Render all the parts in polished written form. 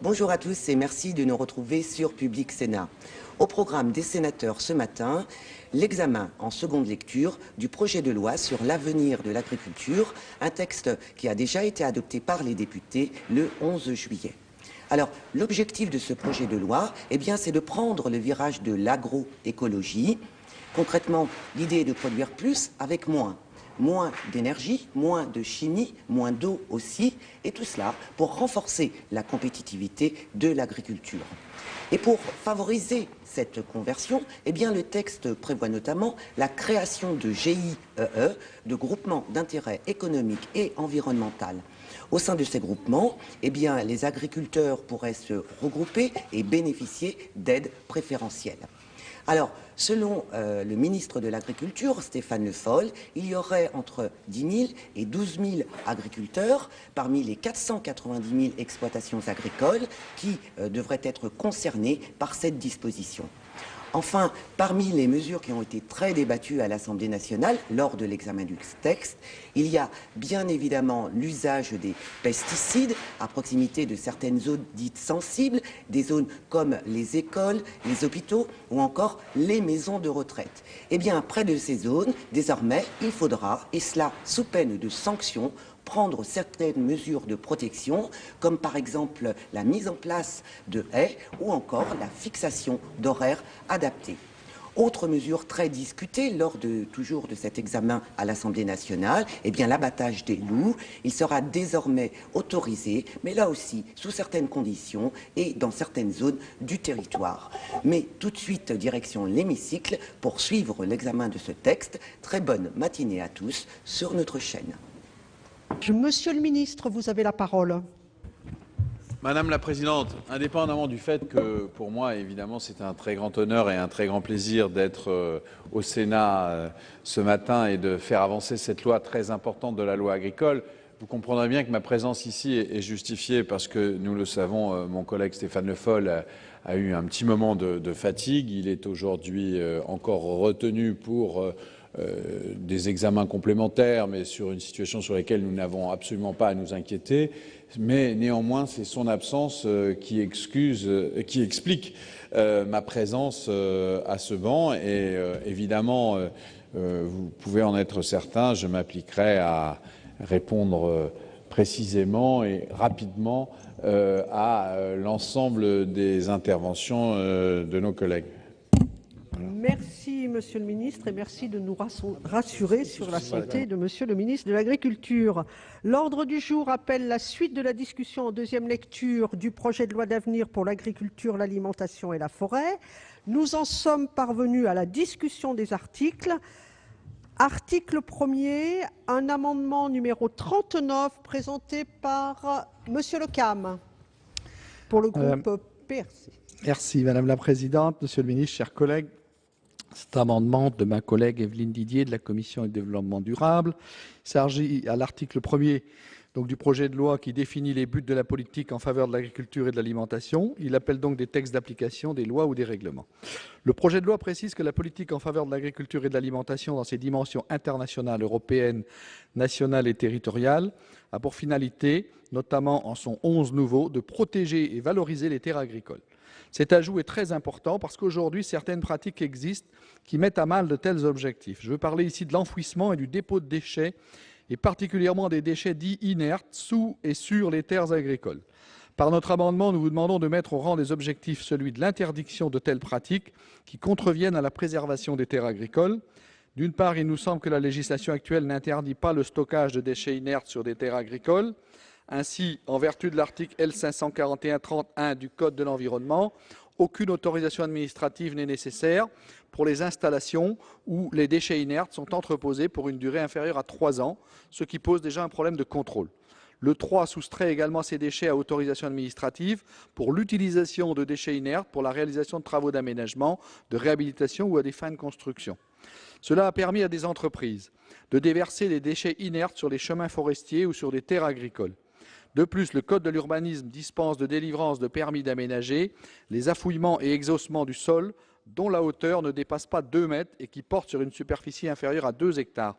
Bonjour à tous et merci de nous retrouver sur Public Sénat. Au programme des sénateurs ce matin, l'examen en seconde lecture du projet de loi sur l'avenir de l'agriculture, un texte qui a déjà été adopté par les députés le 11 juillet. Alors, l'objectif de ce projet de loi, c'est de prendre le virage de l'agroécologie. Concrètement, l'idée est de produire plus avec moins. Moins d'énergie, moins de chimie, moins d'eau aussi, et tout cela pour renforcer la compétitivité de l'agriculture. Et pour favoriser cette conversion, le texte prévoit notamment la création de GIEE, de groupements d'intérêt économique et environnemental. Au sein de ces groupements, les agriculteurs pourraient se regrouper et bénéficier d'aides préférentielles. Alors, selon le ministre de l'Agriculture, Stéphane Le Foll, il y aurait entre 10 000 et 12 000 agriculteurs parmi les 490 000 exploitations agricoles qui devraient être concernés par cette disposition. Enfin, parmi les mesures qui ont été très débattues à l'Assemblée nationale lors de l'examen du texte, il y a bien évidemment l'usage des pesticides à proximité de certaines zones dites sensibles, des zones comme les écoles, les hôpitaux ou encore les maisons de retraite. Près de ces zones, désormais, il faudra, et cela sous peine de sanctions, prendre certaines mesures de protection, comme par exemple la mise en place de haies ou encore la fixation d'horaires adaptés. Autre mesure très discutée lors toujours de cet examen à l'Assemblée nationale, l'abattage des loups. Il sera désormais autorisé, mais là aussi sous certaines conditions et dans certaines zones du territoire. Mais tout de suite, direction l'hémicycle pour suivre l'examen de ce texte. Très bonne matinée à tous sur notre chaîne. Monsieur le ministre, vous avez la parole. Madame la Présidente, indépendamment du fait que, pour moi, évidemment, c'est un très grand honneur et un très grand plaisir d'être au Sénat ce matin et de faire avancer cette loi très importante de la loi agricole, vous comprendrez bien que ma présence ici est justifiée parce que, nous le savons, mon collègue Stéphane Le Foll a eu un petit moment de fatigue. Il est aujourd'hui encore retenu pour des examens complémentaires, mais sur une situation sur laquelle nous n'avons absolument pas à nous inquiéter. Mais néanmoins, c'est son absence qui explique ma présence à ce banc. Et évidemment, vous pouvez en être certain, je m'appliquerai à répondre précisément et rapidement à l'ensemble des interventions de nos collègues. Merci, Monsieur le ministre, et merci de nous rassurer sur la santé de Monsieur le ministre de l'Agriculture. L'ordre du jour appelle la suite de la discussion en deuxième lecture du projet de loi d'avenir pour l'agriculture, l'alimentation et la forêt. Nous en sommes parvenus à la discussion des articles. Article 1er, un amendement numéro 39 présenté par Monsieur Le Cam pour le groupe PRC. Merci Madame la Présidente, Monsieur le Ministre, chers collègues. Cet amendement de ma collègue Evelyne Didier de la Commission du développement durable s'agit à l'article 1er du projet de loi qui définit les buts de la politique en faveur de l'agriculture et de l'alimentation. Il appelle donc des textes d'application, des lois ou des règlements. Le projet de loi précise que la politique en faveur de l'agriculture et de l'alimentation dans ses dimensions internationales, européennes, nationales et territoriales a pour finalité, notamment en son 11 nouveau, de protéger et valoriser les terres agricoles. Cet ajout est très important parce qu'aujourd'hui, certaines pratiques existent qui mettent à mal de tels objectifs. Je veux parler ici de l'enfouissement et du dépôt de déchets, et particulièrement des déchets dits inertes sous et sur les terres agricoles. Par notre amendement, nous vous demandons de mettre au rang des objectifs celui de l'interdiction de telles pratiques qui contreviennent à la préservation des terres agricoles. D'une part, il nous semble que la législation actuelle n'interdit pas le stockage de déchets inertes sur des terres agricoles. Ainsi, en vertu de l'article L541-30-1 du Code de l'environnement, aucune autorisation administrative n'est nécessaire pour les installations où les déchets inertes sont entreposés pour une durée inférieure à 3 ans, ce qui pose déjà un problème de contrôle. Le 3 soustrait également ces déchets à autorisation administrative pour l'utilisation de déchets inertes pour la réalisation de travaux d'aménagement, de réhabilitation ou à des fins de construction. Cela a permis à des entreprises de déverser des déchets inertes sur les chemins forestiers ou sur des terres agricoles. De plus, le Code de l'urbanisme dispense de délivrance de permis d'aménager les affouillements et exhaussements du sol dont la hauteur ne dépasse pas 2 mètres et qui portent sur une superficie inférieure à 2 hectares.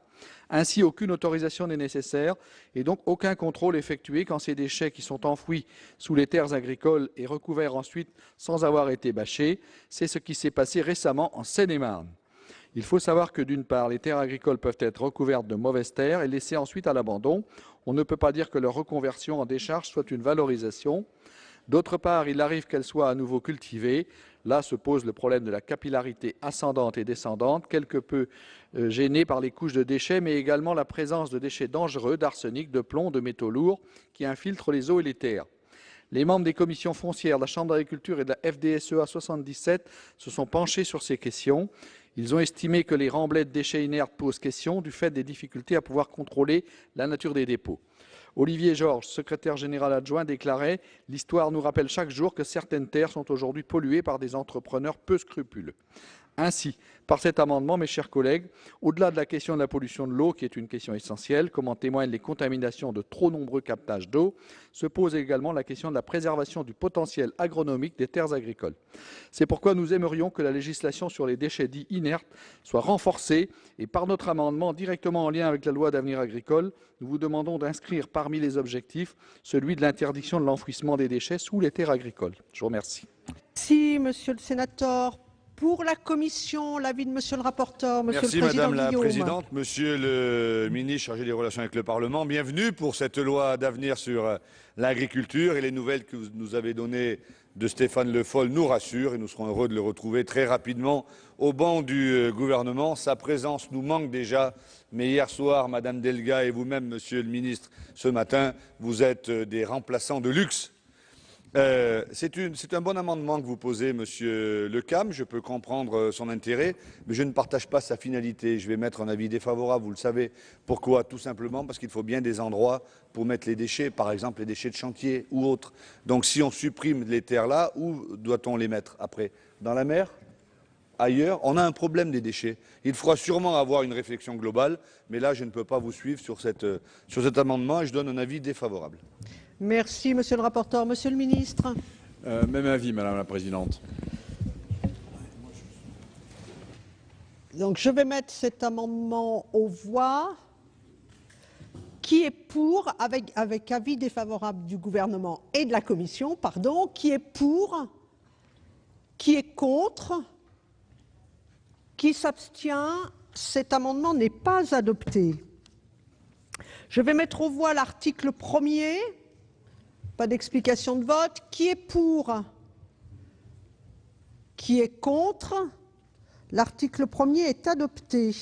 Ainsi, aucune autorisation n'est nécessaire et donc aucun contrôle effectué quand ces déchets qui sont enfouis sous les terres agricoles et recouverts ensuite sans avoir été bâchés. C'est ce qui s'est passé récemment en Seine-et-Marne. Il faut savoir que d'une part, les terres agricoles peuvent être recouvertes de mauvaises terres et laissées ensuite à l'abandon. On ne peut pas dire que leur reconversion en décharge soit une valorisation. D'autre part, il arrive qu'elles soient à nouveau cultivées. Là se pose le problème de la capillarité ascendante et descendante, quelque peu gênée par les couches de déchets, mais également la présence de déchets dangereux, d'arsenic, de plomb, de métaux lourds, qui infiltrent les eaux et les terres. Les membres des commissions foncières, de la Chambre d'agriculture et de la FDSEA 77 se sont penchés sur ces questions. Ils ont estimé que les remblais de déchets inertes posent question du fait des difficultés à pouvoir contrôler la nature des dépôts. Olivier Georges, secrétaire général adjoint, déclarait « L'histoire nous rappelle chaque jour que certaines terres sont aujourd'hui polluées par des entrepreneurs peu scrupuleux ». Ainsi, par cet amendement, mes chers collègues, au-delà de la question de la pollution de l'eau, qui est une question essentielle, comme en témoignent les contaminations de trop nombreux captages d'eau, se pose également la question de la préservation du potentiel agronomique des terres agricoles. C'est pourquoi nous aimerions que la législation sur les déchets dits inertes soit renforcée et par notre amendement, directement en lien avec la loi d'avenir agricole, nous vous demandons d'inscrire parmi les objectifs celui de l'interdiction de l'enfouissement des déchets sous les terres agricoles. Je vous remercie. Merci, monsieur le sénateur. Pour la commission, l'avis de monsieur le rapporteur, monsieur Merci le président Madame la Guillaume. Présidente, Monsieur le ministre chargé des relations avec le Parlement. Bienvenue pour cette loi d'avenir sur l'agriculture et les nouvelles que vous nous avez données de Stéphane Le Foll nous rassurent et nous serons heureux de le retrouver très rapidement au banc du gouvernement. Sa présence nous manque déjà, mais hier soir, Madame Delga et vous-même, Monsieur le ministre, ce matin, vous êtes des remplaçants de luxe. C'est un bon amendement que vous posez, Monsieur Lecam. Je peux comprendre son intérêt, mais je ne partage pas sa finalité. Je vais mettre un avis défavorable, vous le savez. Pourquoi? Tout simplement parce qu'il faut bien des endroits pour mettre les déchets, par exemple les déchets de chantier ou autres. Donc si on supprime les terres là, où doit-on les mettre après? Dans la mer? Ailleurs? On a un problème des déchets. Il faudra sûrement avoir une réflexion globale, mais là je ne peux pas vous suivre sur cet amendement et je donne un avis défavorable. Merci, monsieur le rapporteur. Monsieur le ministre. Même avis, Madame la Présidente. Donc, je vais mettre cet amendement aux voix. Qui est pour, avec avis défavorable du gouvernement et de la commission, pardon, qui est pour, qui est contre, qui s'abstient? Cet amendement n'est pas adopté. Je vais mettre aux voix l'article 1er. Pas d'explication de vote. Qui est pour? Qui est contre? L'article 1er est adopté.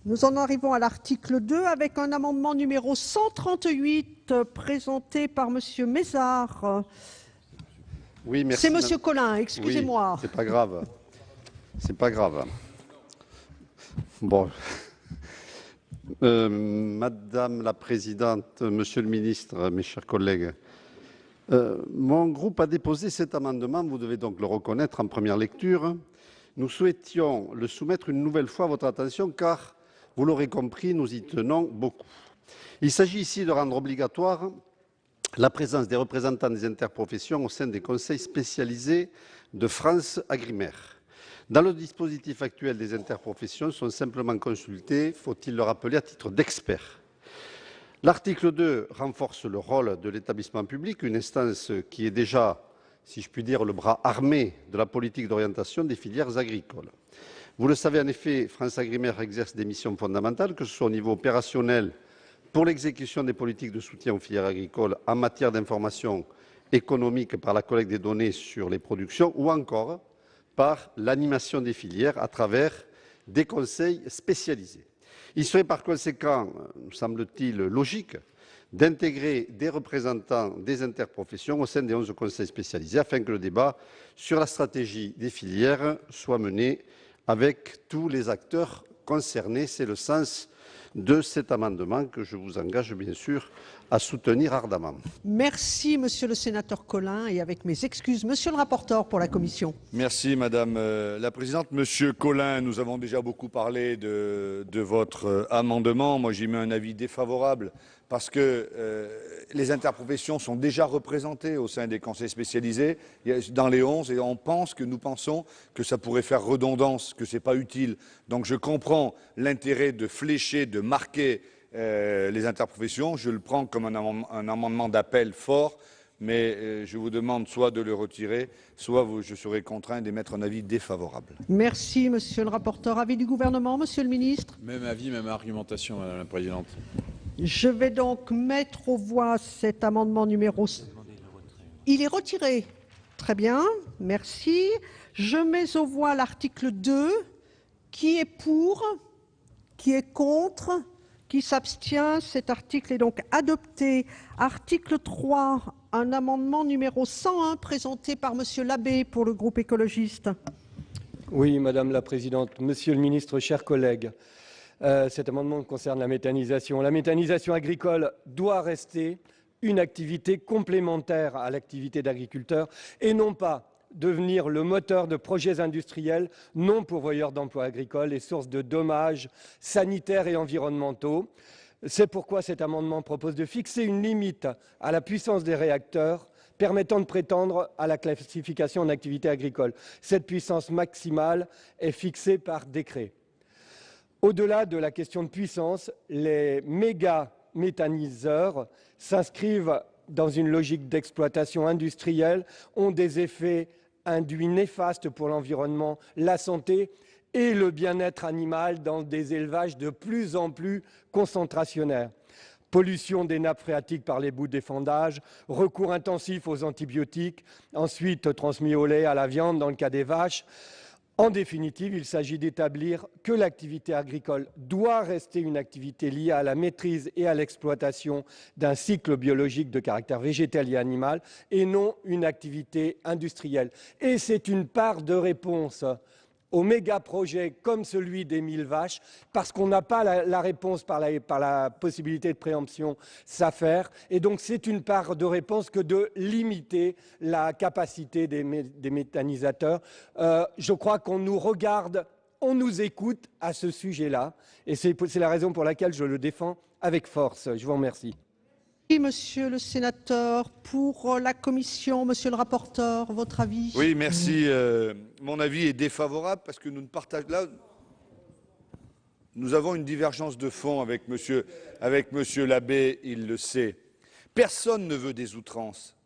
Nous en arrivons à l'article 2 avec un amendement numéro 138 présenté par Monsieur Mézard. Oui, merci. C'est Monsieur Collin, excusez-moi. Oui, c'est pas grave. C'est pas grave. Bon. Madame la Présidente, Monsieur le Ministre, mes chers collègues, mon groupe a déposé cet amendement, vous devez donc le reconnaître en première lecture. Nous souhaitions le soumettre une nouvelle fois à votre attention car, vous l'aurez compris, nous y tenons beaucoup. Il s'agit ici de rendre obligatoire la présence des représentants des interprofessions au sein des conseils spécialisés de France Agrimaire. Dans le dispositif actuel, les interprofessions sont simplement consultées, faut-il le rappeler, à titre d'experts. L'article 2 renforce le rôle de l'établissement public, une instance qui est déjà, si je puis dire, le bras armé de la politique d'orientation des filières agricoles. Vous le savez, en effet, France Agrimaire exerce des missions fondamentales, que ce soit au niveau opérationnel pour l'exécution des politiques de soutien aux filières agricoles en matière d'information économique par la collecte des données sur les productions ou encore par l'animation des filières à travers des conseils spécialisés. Il serait par conséquent, nous semble-t-il, logique d'intégrer des représentants des interprofessions au sein des 11 conseils spécialisés afin que le débat sur la stratégie des filières soit mené avec tous les acteurs concernés. C'est le sens de cet amendement que je vous engage bien sûr à soutenir ardemment. Merci, monsieur le sénateur Colin, et avec mes excuses, monsieur le rapporteur pour la commission. Merci Madame la Présidente. Monsieur Colin, nous avons déjà beaucoup parlé de votre amendement. Moi, j'y mets un avis défavorable parce que les interprofessions sont déjà représentées au sein des conseils spécialisés dans les 11 et nous pensons que ça pourrait faire redondance, que ce n'est pas utile. Donc je comprends l'intérêt de flécher, de marquer les interprofessions. Je le prends comme un amendement d'appel fort, mais je vous demande soit de le retirer, soit je serai contraint d'émettre un avis défavorable. Merci, monsieur le rapporteur. Avis du gouvernement, monsieur le ministre? Même avis, même argumentation, Madame la Présidente. Je vais donc mettre aux voix cet amendement numéro... Il est retiré. Très bien, merci. Je mets aux voix l'article 2. Qui est pour? Qui est contre? Qui s'abstient? Cet article est donc adopté. Article 3, un amendement numéro 101 présenté par monsieur Labbé pour le groupe écologiste. Oui, Madame la Présidente, Monsieur le Ministre, chers collègues, cet amendement concerne la méthanisation. La méthanisation agricole doit rester une activité complémentaire à l'activité d'agriculteur et non pas devenir le moteur de projets industriels non pourvoyeurs d'emplois agricoles et source de dommages sanitaires et environnementaux. C'est pourquoi cet amendement propose de fixer une limite à la puissance des réacteurs permettant de prétendre à la classification en activité agricole. Cette puissance maximale est fixée par décret. Au-delà de la question de puissance, les méga-méthaniseurs s'inscrivent dans une logique d'exploitation industrielle, ont des effets induits néfastes pour l'environnement, la santé et le bien-être animal dans des élevages de plus en plus concentrationnaires. Pollution des nappes phréatiques par les boues d'effondage, recours intensif aux antibiotiques, ensuite transmis au lait, à la viande dans le cas des vaches. En définitive, il s'agit d'établir que l'activité agricole doit rester une activité liée à la maîtrise et à l'exploitation d'un cycle biologique de caractère végétal et animal et non une activité industrielle. Et c'est une part de réponse aux méga-projets comme celui des 1000 vaches, parce qu'on n'a pas la réponse par la possibilité de préemption SAFER. Et donc, c'est une part de réponse que de limiter la capacité des méthanisateurs. Je crois qu'on nous regarde, on nous écoute à ce sujet-là. Et c'est la raison pour laquelle je le défends avec force. Je vous remercie. Monsieur le sénateur, pour la commission, monsieur le rapporteur, votre avis? Oui, merci. Mon avis est défavorable parce que nous ne partageons là. Nous avons une divergence de fond avec monsieur Labbé, il le sait. Personne ne veut des outrances.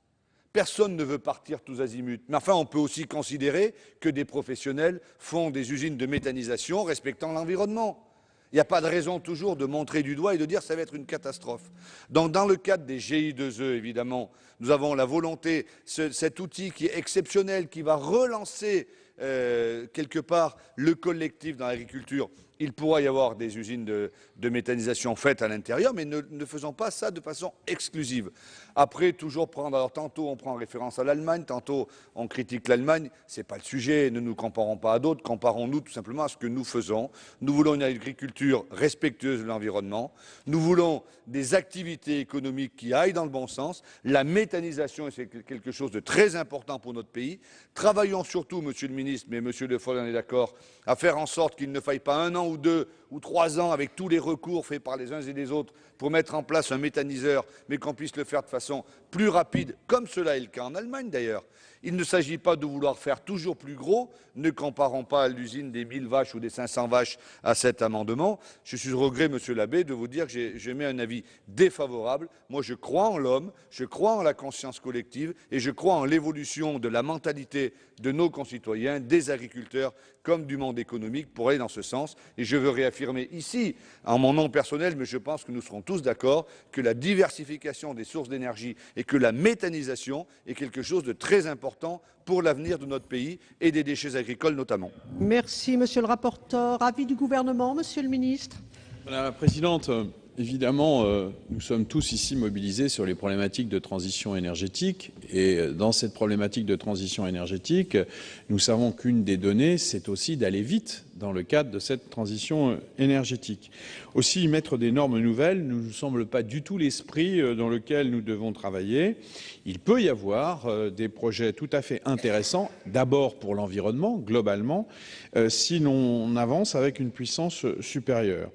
Personne ne veut partir tous azimuts. Mais enfin, on peut aussi considérer que des professionnels font des usines de méthanisation respectant l'environnement. Il n'y a pas de raison toujours de montrer du doigt et de dire que ça va être une catastrophe. Donc, dans le cadre des GI2E, évidemment, nous avons la volonté, cet outil qui est exceptionnel, qui va relancer quelque part le collectif dans l'agriculture. Il pourra y avoir des usines de méthanisation faites à l'intérieur, mais ne faisons pas ça de façon exclusive. Après, toujours prendre, alors tantôt on prend référence à l'Allemagne, tantôt on critique l'Allemagne, ce n'est pas le sujet, ne nous comparons pas à d'autres, comparons-nous tout simplement à ce que nous faisons. Nous voulons une agriculture respectueuse de l'environnement, nous voulons des activités économiques qui aillent dans le bon sens, la méthanisation c'est quelque chose de très important pour notre pays. Travaillons surtout, Monsieur le Ministre, mais Monsieur Le Foll en est d'accord, à faire en sorte qu'il ne faille pas 1 an ou 2 ou 3 ans avec tous les recours faits par les uns et les autres pour mettre en place un méthaniseur, mais qu'on puisse le faire de façon plus rapide, comme cela est le cas en Allemagne d'ailleurs. Il ne s'agit pas de vouloir faire toujours plus gros, ne comparons pas à l'usine des 1000 vaches ou des 500 vaches à cet amendement. Je suis au regret, Monsieur Labbé, de vous dire que j'émets un avis défavorable. Moi, je crois en l'homme, je crois en la conscience collective et je crois en l'évolution de la mentalité de nos concitoyens, des agriculteurs comme du monde économique pour aller dans ce sens. Et je veux réaffirmer ici, en mon nom personnel, mais je pense que nous serons tous d'accord, que la diversification des sources d'énergie et que la méthanisation est quelque chose de très important pour l'avenir de notre pays et des déchets agricoles notamment. Merci, monsieur le rapporteur. Avis du gouvernement, monsieur le ministre. Madame la Présidente, évidemment, nous sommes tous ici mobilisés sur les problématiques de transition énergétique. Et dans cette problématique de transition énergétique, nous savons qu'une des données, c'est aussi d'aller vite dans le cadre de cette transition énergétique. Aussi, mettre des normes nouvelles ne nous semble pas du tout l'esprit dans lequel nous devons travailler. Il peut y avoir des projets tout à fait intéressants, d'abord pour l'environnement, globalement, si l'on avance avec une puissance supérieure.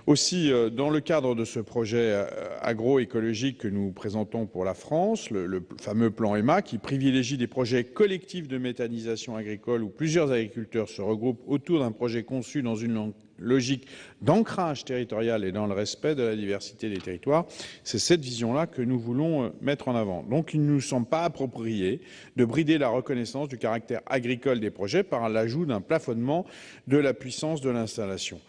Aussi, dans le cadre de ce projet agroécologique que nous présentons pour la France, le fameux plan EMA, qui privilégie des projets collectifs de méthanisation agricole où plusieurs agriculteurs se regroupent autour d'un projet conçu dans une logique d'ancrage territorial et dans le respect de la diversité des territoires, c'est cette vision-là que nous voulons mettre en avant. Donc il ne nous semble pas approprié de brider la reconnaissance du caractère agricole des projets par l'ajout d'un plafonnement de la puissance de l'installation.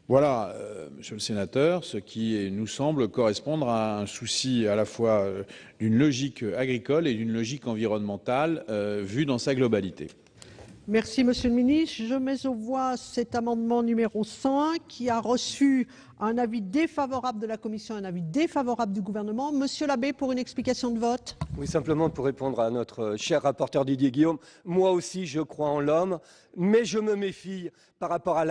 Voilà, Monsieur le Sénateur, ce qui nous semble correspondre à un souci à la fois d'une logique agricole et d'une logique environnementale vue dans sa globalité. Merci, Monsieur le Ministre. Je mets aux voix cet amendement numéro 101 qui a reçu un avis défavorable de la Commission et un avis défavorable du gouvernement. Monsieur Labbé, pour une explication de vote. Oui, simplement pour répondre à notre cher rapporteur Didier Guillaume. Moi aussi, je crois en l'homme, mais je me méfie par rapport à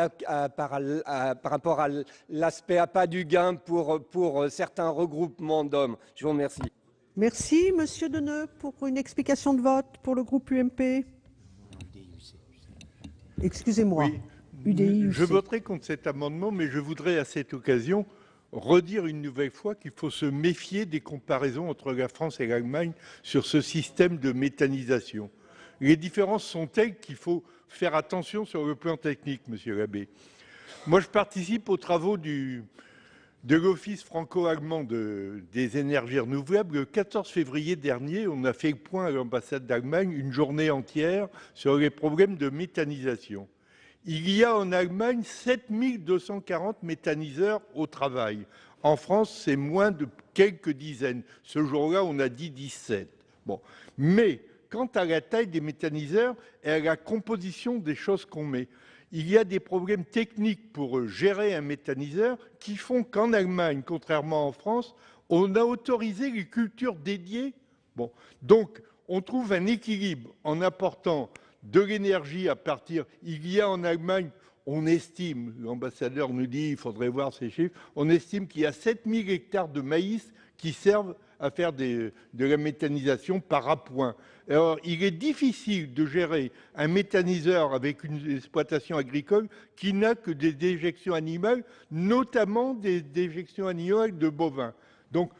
l'aspect appât du gain pour certains regroupements d'hommes. Je vous remercie. Merci, Monsieur Deneux, pour une explication de vote pour le groupe UMP. Excusez-moi. Oui, UDI, je voterai contre cet amendement, mais je voudrais à cette occasion redire une nouvelle fois qu'il faut se méfier des comparaisons entre la France et l'Allemagne sur ce système de méthanisation. Les différences sont telles qu'il faut faire attention sur le plan technique, Monsieur Labbé. Moi, je participe aux travaux de l'Office franco-allemand des énergies renouvelables. Le 14 février dernier, on a fait le point à l'ambassade d'Allemagne, une journée entière sur les problèmes de méthanisation. Il y a en Allemagne 7240 méthaniseurs au travail. En France, c'est moins de quelques dizaines. Ce jour-là, on a dit 17. Bon. Mais quant à la taille des méthaniseurs et à la composition des choses qu'on met, il y a des problèmes techniques pour gérer un méthaniseur qui font qu'en Allemagne, contrairement en France, on a autorisé les cultures dédiées. Bon. Donc, on trouve un équilibre en apportant de l'énergie à partir. Il y a en Allemagne, on estime, l'ambassadeur nous dit, il faudrait voir ces chiffres, on estime qu'il y a 7000 hectares de maïs qui servent à faire de la méthanisation par appoint. Alors, il est difficile de gérer un méthaniseur avec une exploitation agricole qui n'a que des déjections animales, notamment des déjections animales de bovins. Donc,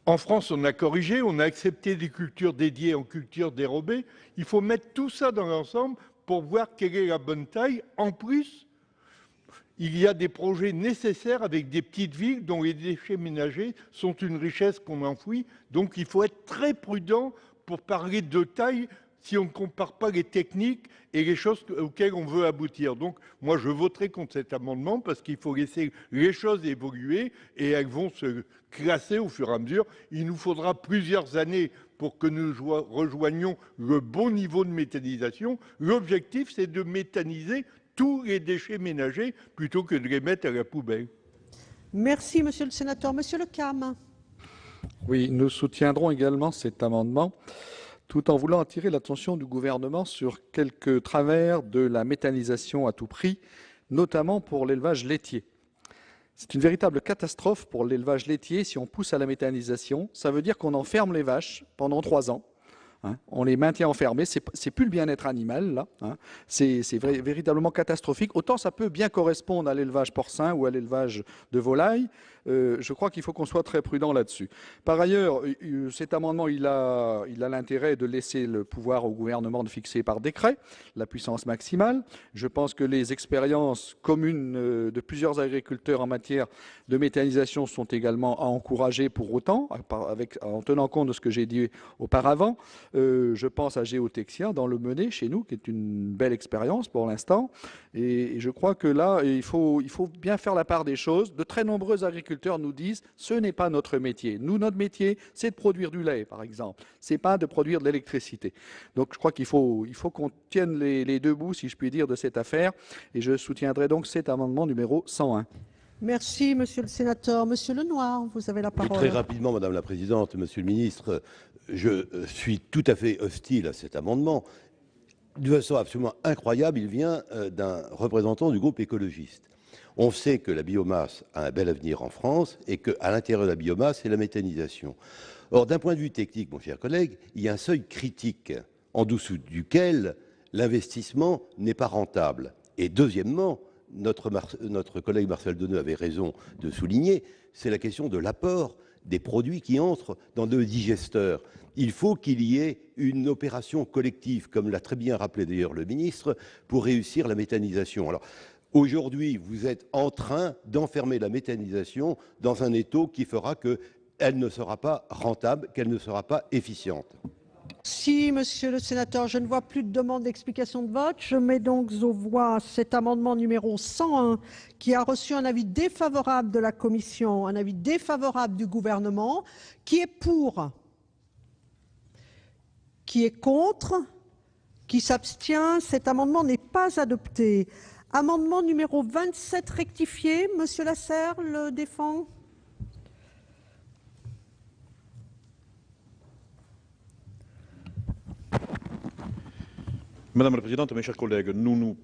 en France, on a corrigé, on a accepté des cultures dédiées en cultures dérobées. Il faut mettre tout ça dans l'ensemble pour voir quelle est la bonne taille. En plus, il y a des projets nécessaires avec des petites villes dont les déchets ménagers sont une richesse qu'on enfouit. Donc, il faut être très prudent pour parler de taille si on ne compare pas les techniques et les choses auxquelles on veut aboutir. Donc, moi, je voterai contre cet amendement parce qu'il faut laisser les choses évoluer et elles vont se classer au fur et à mesure. Il nous faudra plusieurs années pour que nous rejoignions le bon niveau de méthanisation. L'objectif, c'est de méthaniser tous les déchets ménagers plutôt que de les mettre à la poubelle. Merci, Monsieur le Sénateur. Monsieur Le Cam. Oui, nous soutiendrons également cet amendement, tout en voulant attirer l'attention du gouvernement sur quelques travers de la méthanisation à tout prix, notamment pour l'élevage laitier. C'est une véritable catastrophe pour l'élevage laitier si on pousse à la méthanisation. Ça veut dire qu'on enferme les vaches pendant 3 ans. On les maintient enfermés, c'est plus le bien-être animal, là. C'est véritablement catastrophique. Autant ça peut bien correspondre à l'élevage porcin ou à l'élevage de volailles. Je crois qu'il faut qu'on soit très prudent là-dessus. Par ailleurs, cet amendement, il a l'intérêt de laisser le pouvoir au gouvernement de fixer par décret la puissance maximale. Je pense que les expériences communes de plusieurs agriculteurs en matière de méthanisation sont également à encourager pour autant, en tenant compte de ce que j'ai dit auparavant. Je pense à Géotexia dans le Menet, chez nous, qui est une belle expérience pour l'instant. Et je crois que là, il faut bien faire la part des choses. De très nombreux agriculteurs nous disent « ce n'est pas notre métier ». Nous, notre métier, c'est de produire du lait, par exemple. Ce n'est pas de produire de l'électricité. Donc, je crois qu'il faut qu'on tienne les deux bouts, si je puis dire, de cette affaire. Et je soutiendrai donc cet amendement numéro 101. Merci, Monsieur le Sénateur. Monsieur Lenoir, vous avez la parole. Très rapidement, Madame la Présidente, Monsieur le Ministre, je suis tout à fait hostile à cet amendement. de façon absolument incroyable, il vient d'un représentant du groupe écologiste. On sait que la biomasse a un bel avenir en France et qu'à l'intérieur de la biomasse, c'est la méthanisation. Or, d'un point de vue technique, mon cher collègue, il y a un seuil critique en dessous duquel l'investissement n'est pas rentable. Et deuxièmement, notre collègue Marcel Deneux avait raison de souligner, c'est la question de l'apport des produits qui entrent dans le digesteur. Il faut qu'il y ait une opération collective, comme l'a très bien rappelé d'ailleurs le ministre, pour réussir la méthanisation. Alors, aujourd'hui, vous êtes en train d'enfermer la méthanisation dans un étau qui fera qu'elle ne sera pas rentable, qu'elle ne sera pas efficiente. Si, monsieur le sénateur, je ne vois plus de demande d'explication de vote. Je mets donc aux voix cet amendement numéro 101 qui a reçu un avis défavorable de la commission, un avis défavorable du gouvernement. Qui est pour? Qui est contre? Qui s'abstient? Cet amendement n'est pas adopté. Amendement numéro 27 rectifié. Monsieur Lasserre le défend. Madame la Présidente, mes chers collègues, nous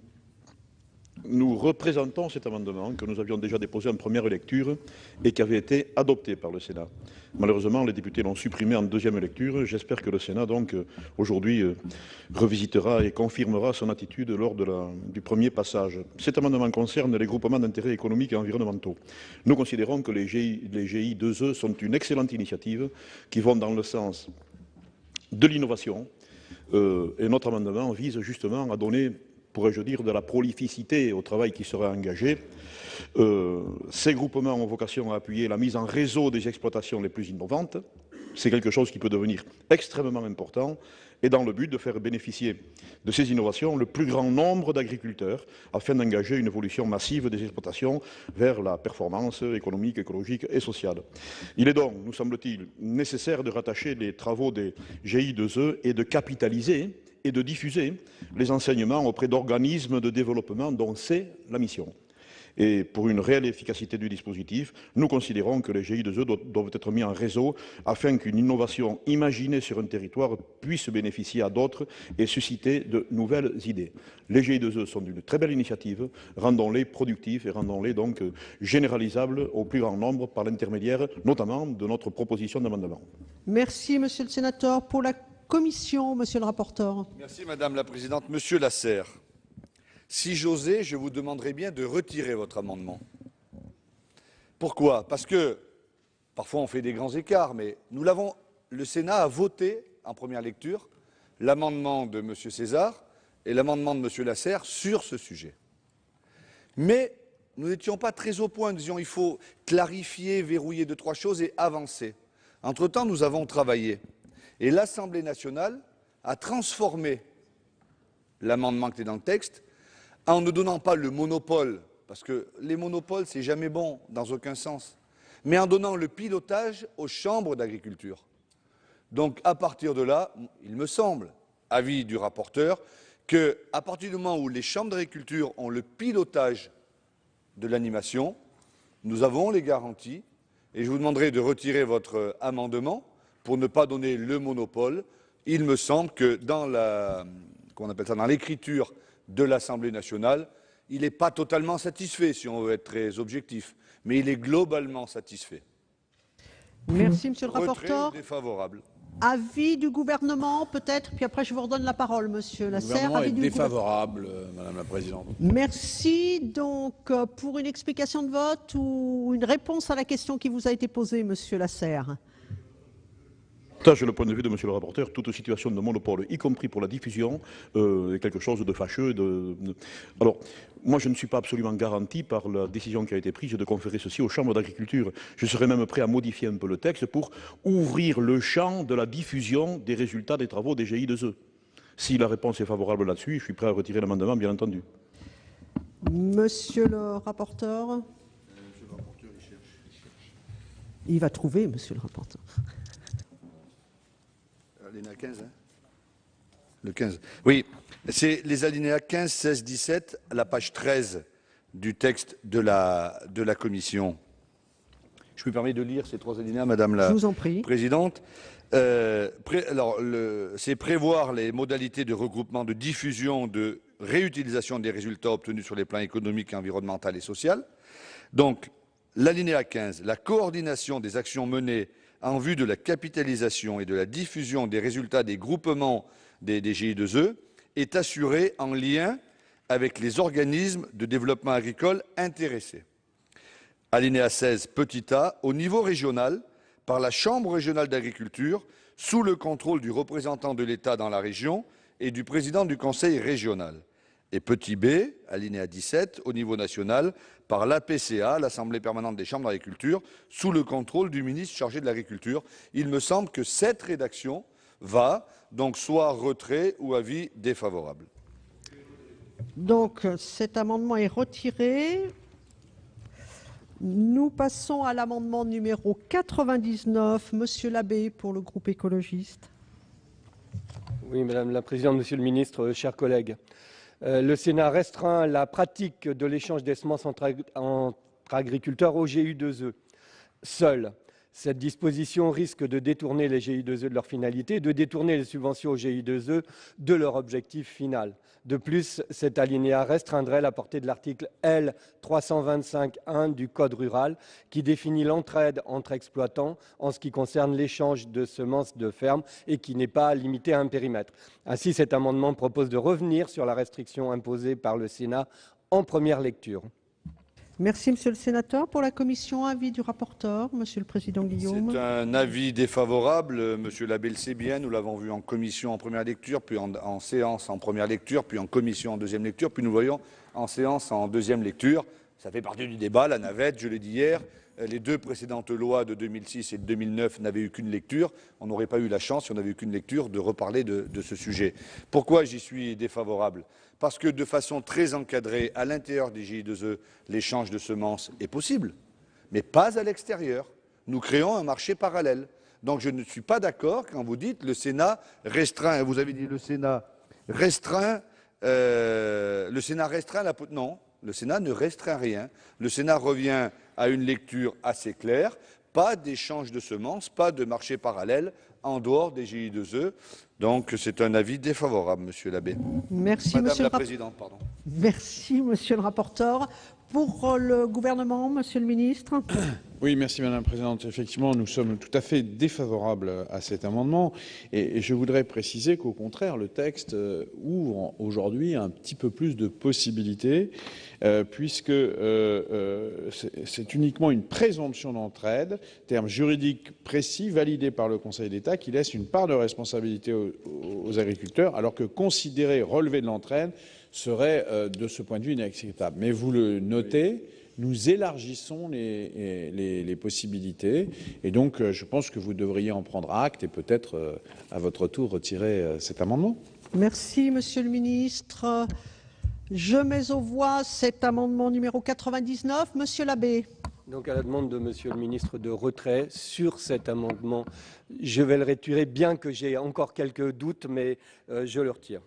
représentons cet amendement que nous avions déjà déposé en première lecture et qui avait été adopté par le Sénat. Malheureusement, les députés l'ont supprimé en deuxième lecture. J'espère que le Sénat, donc, aujourd'hui, revisitera et confirmera son attitude lors du premier passage. Cet amendement concerne les groupements d'intérêts économiques et environnementaux. Nous considérons que les GI 2E sont une excellente initiative qui vont dans le sens de l'innovation. Et notre amendement vise justement à donner, pourrais-je dire, de la prolificité au travail qui sera engagé. Ces groupements ont vocation à appuyer la mise en réseau des exploitations les plus innovantes. C'est quelque chose qui peut devenir extrêmement important et dans le but de faire bénéficier de ces innovations le plus grand nombre d'agriculteurs afin d'engager une évolution massive des exploitations vers la performance économique, écologique et sociale. Il est donc, nous semble-t-il, nécessaire de rattacher les travaux des GI2E et de capitaliser et de diffuser les enseignements auprès d'organismes de développement dont c'est la mission. Et pour une réelle efficacité du dispositif, nous considérons que les GI2E doivent être mis en réseau afin qu'une innovation imaginée sur un territoire puisse bénéficier à d'autres et susciter de nouvelles idées. Les GI2E sont d'une très belle initiative, rendons-les productifs et rendons-les donc généralisables au plus grand nombre par l'intermédiaire notamment de notre proposition d'amendement. Merci, monsieur le sénateur. Pour la commission, monsieur le rapporteur. Merci, Madame la Présidente. Monsieur Lasserre, si j'osais, je vous demanderais bien de retirer votre amendement. Pourquoi? Parce que parfois on fait des grands écarts, mais le Sénat a voté en première lecture l'amendement de M. César et l'amendement de M. Lasserre sur ce sujet. Mais nous n'étions pas très au point, nous disions il faut clarifier, verrouiller deux, trois choses et avancer. Entre-temps, nous avons travaillé et l'Assemblée nationale a transformé l'amendement qui était dans le texte en ne donnant pas le monopole, parce que les monopoles, c'est jamais bon, dans aucun sens, mais en donnant le pilotage aux chambres d'agriculture. Donc, à partir de là, il me semble, avis du rapporteur, qu'à partir du moment où les chambres d'agriculture ont le pilotage de l'animation, nous avons les garanties, et je vous demanderai de retirer votre amendement pour ne pas donner le monopole. Il me semble que dans dans l'écriture de l'Assemblée nationale, il n'est pas totalement satisfait, si on veut être très objectif, mais il est globalement satisfait. Merci, monsieur le rapporteur. Retrait défavorable. Avis du gouvernement, peut-être, puis après je vous redonne la parole, monsieur Lasserre. Le gouvernement est défavorable, Madame la Présidente. Merci. Donc, pour une explication de vote ou une réponse à la question qui vous a été posée, monsieur Lasserre. Partage le point de vue de Monsieur le rapporteur. Toute situation de monopole, y compris pour la diffusion, est quelque chose de fâcheux. Alors, moi, je ne suis pas absolument garanti par la décision qui a été prise de conférer ceci aux chambres d'agriculture. Je serais même prêt à modifier un peu le texte pour ouvrir le champ de la diffusion des résultats des travaux des GI2E. Si la réponse est favorable là-dessus, je suis prêt à retirer l'amendement, bien entendu. Monsieur le rapporteur. Monsieur le rapporteur, il cherche. Il va trouver, monsieur le rapporteur. Alinéa 15, hein. Le 15. Oui, c'est les alinéas 15, 16, 17, à la page 13 du texte de la commission. Je me permets de lire ces 3 alinéas, Madame la Je vous en prie. Présidente. C'est prévoir les modalités de regroupement, de diffusion, de réutilisation des résultats obtenus sur les plans économiques, environnemental et social. Donc, l'alinéa 15, la coordination des actions menées en vue de la capitalisation et de la diffusion des résultats des groupements des GI2E est assurée en lien avec les organismes de développement agricole intéressés. Alinéa 16, petit a, au niveau régional, par la Chambre régionale d'agriculture, sous le contrôle du représentant de l'État dans la région et du président du conseil régional. Et petit b, alinéa 17, au niveau national, par l'APCA, l'Assemblée permanente des chambres d'agriculture, sous le contrôle du ministre chargé de l'agriculture. Il me semble que cette rédaction va, donc soit retrait ou avis défavorable. Donc, cet amendement est retiré. Nous passons à l'amendement numéro 99. Monsieur Labbé, pour le groupe écologiste. Oui, Madame la Présidente, Monsieur le Ministre, chers collègues. Le Sénat restreint la pratique de l'échange des semences entre agriculteurs aux GI2E. Seule, cette disposition risque de détourner les GI2E de leur finalité, de détourner les subventions aux GI2E de leur objectif final. De plus, cet alinéa restreindrait la portée de l'article L. 325-1 du Code rural qui définit l'entraide entre exploitants en ce qui concerne l'échange de semences de ferme et qui n'est pas limité à un périmètre. Ainsi, cet amendement propose de revenir sur la restriction imposée par le Sénat en première lecture. Merci, Monsieur le Sénateur. Pour la Commission, avis du rapporteur, Monsieur le Président Guillaume. C'est un avis défavorable. Monsieur Labbé le sait bien, nous l'avons vu en commission en première lecture, puis en séance en première lecture, puis en commission en deuxième lecture, puis nous voyons en séance en deuxième lecture. Ça fait partie du débat, la navette, je l'ai dit hier. Les 2 précédentes lois de 2006 et de 2009 n'avaient eu qu'une lecture. On n'aurait pas eu la chance, si on n'avait eu qu'une lecture, de reparler de ce sujet. Pourquoi j'y suis défavorable? Parce que de façon très encadrée, à l'intérieur des GI2E, l'échange de semences est possible, mais pas à l'extérieur. Nous créons un marché parallèle. Donc je ne suis pas d'accord quand vous dites le Sénat restreint. Vous avez dit le Sénat restreint. Non, le Sénat ne restreint rien. Le Sénat revient à une lecture assez claire. Pas d'échange de semences, pas de marché parallèle en dehors des GI2E. Donc c'est un avis défavorable, Monsieur Labbé. Merci, Madame Monsieur la le Présidente, pardon. Merci, Monsieur le rapporteur. Pour le gouvernement, Monsieur le ministre. Oui, merci Madame la Présidente. Effectivement, nous sommes tout à fait défavorables à cet amendement et je voudrais préciser qu'au contraire, le texte ouvre aujourd'hui un petit peu plus de possibilités puisque c'est uniquement une présomption d'entraide, terme juridique précis validé par le Conseil d'État qui laisse une part de responsabilité aux agriculteurs alors que considérer relever de l'entraide serait de ce point de vue inacceptable. Mais vous le notez, nous élargissons les possibilités et donc je pense que vous devriez en prendre acte et peut-être à votre tour retirer cet amendement. Merci, Monsieur le ministre. Je mets aux voix cet amendement numéro 99. Monsieur Labbé. Donc à la demande de Monsieur le ministre de retrait sur cet amendement, je vais le retirer, bien que j'ai encore quelques doutes, mais je le retire.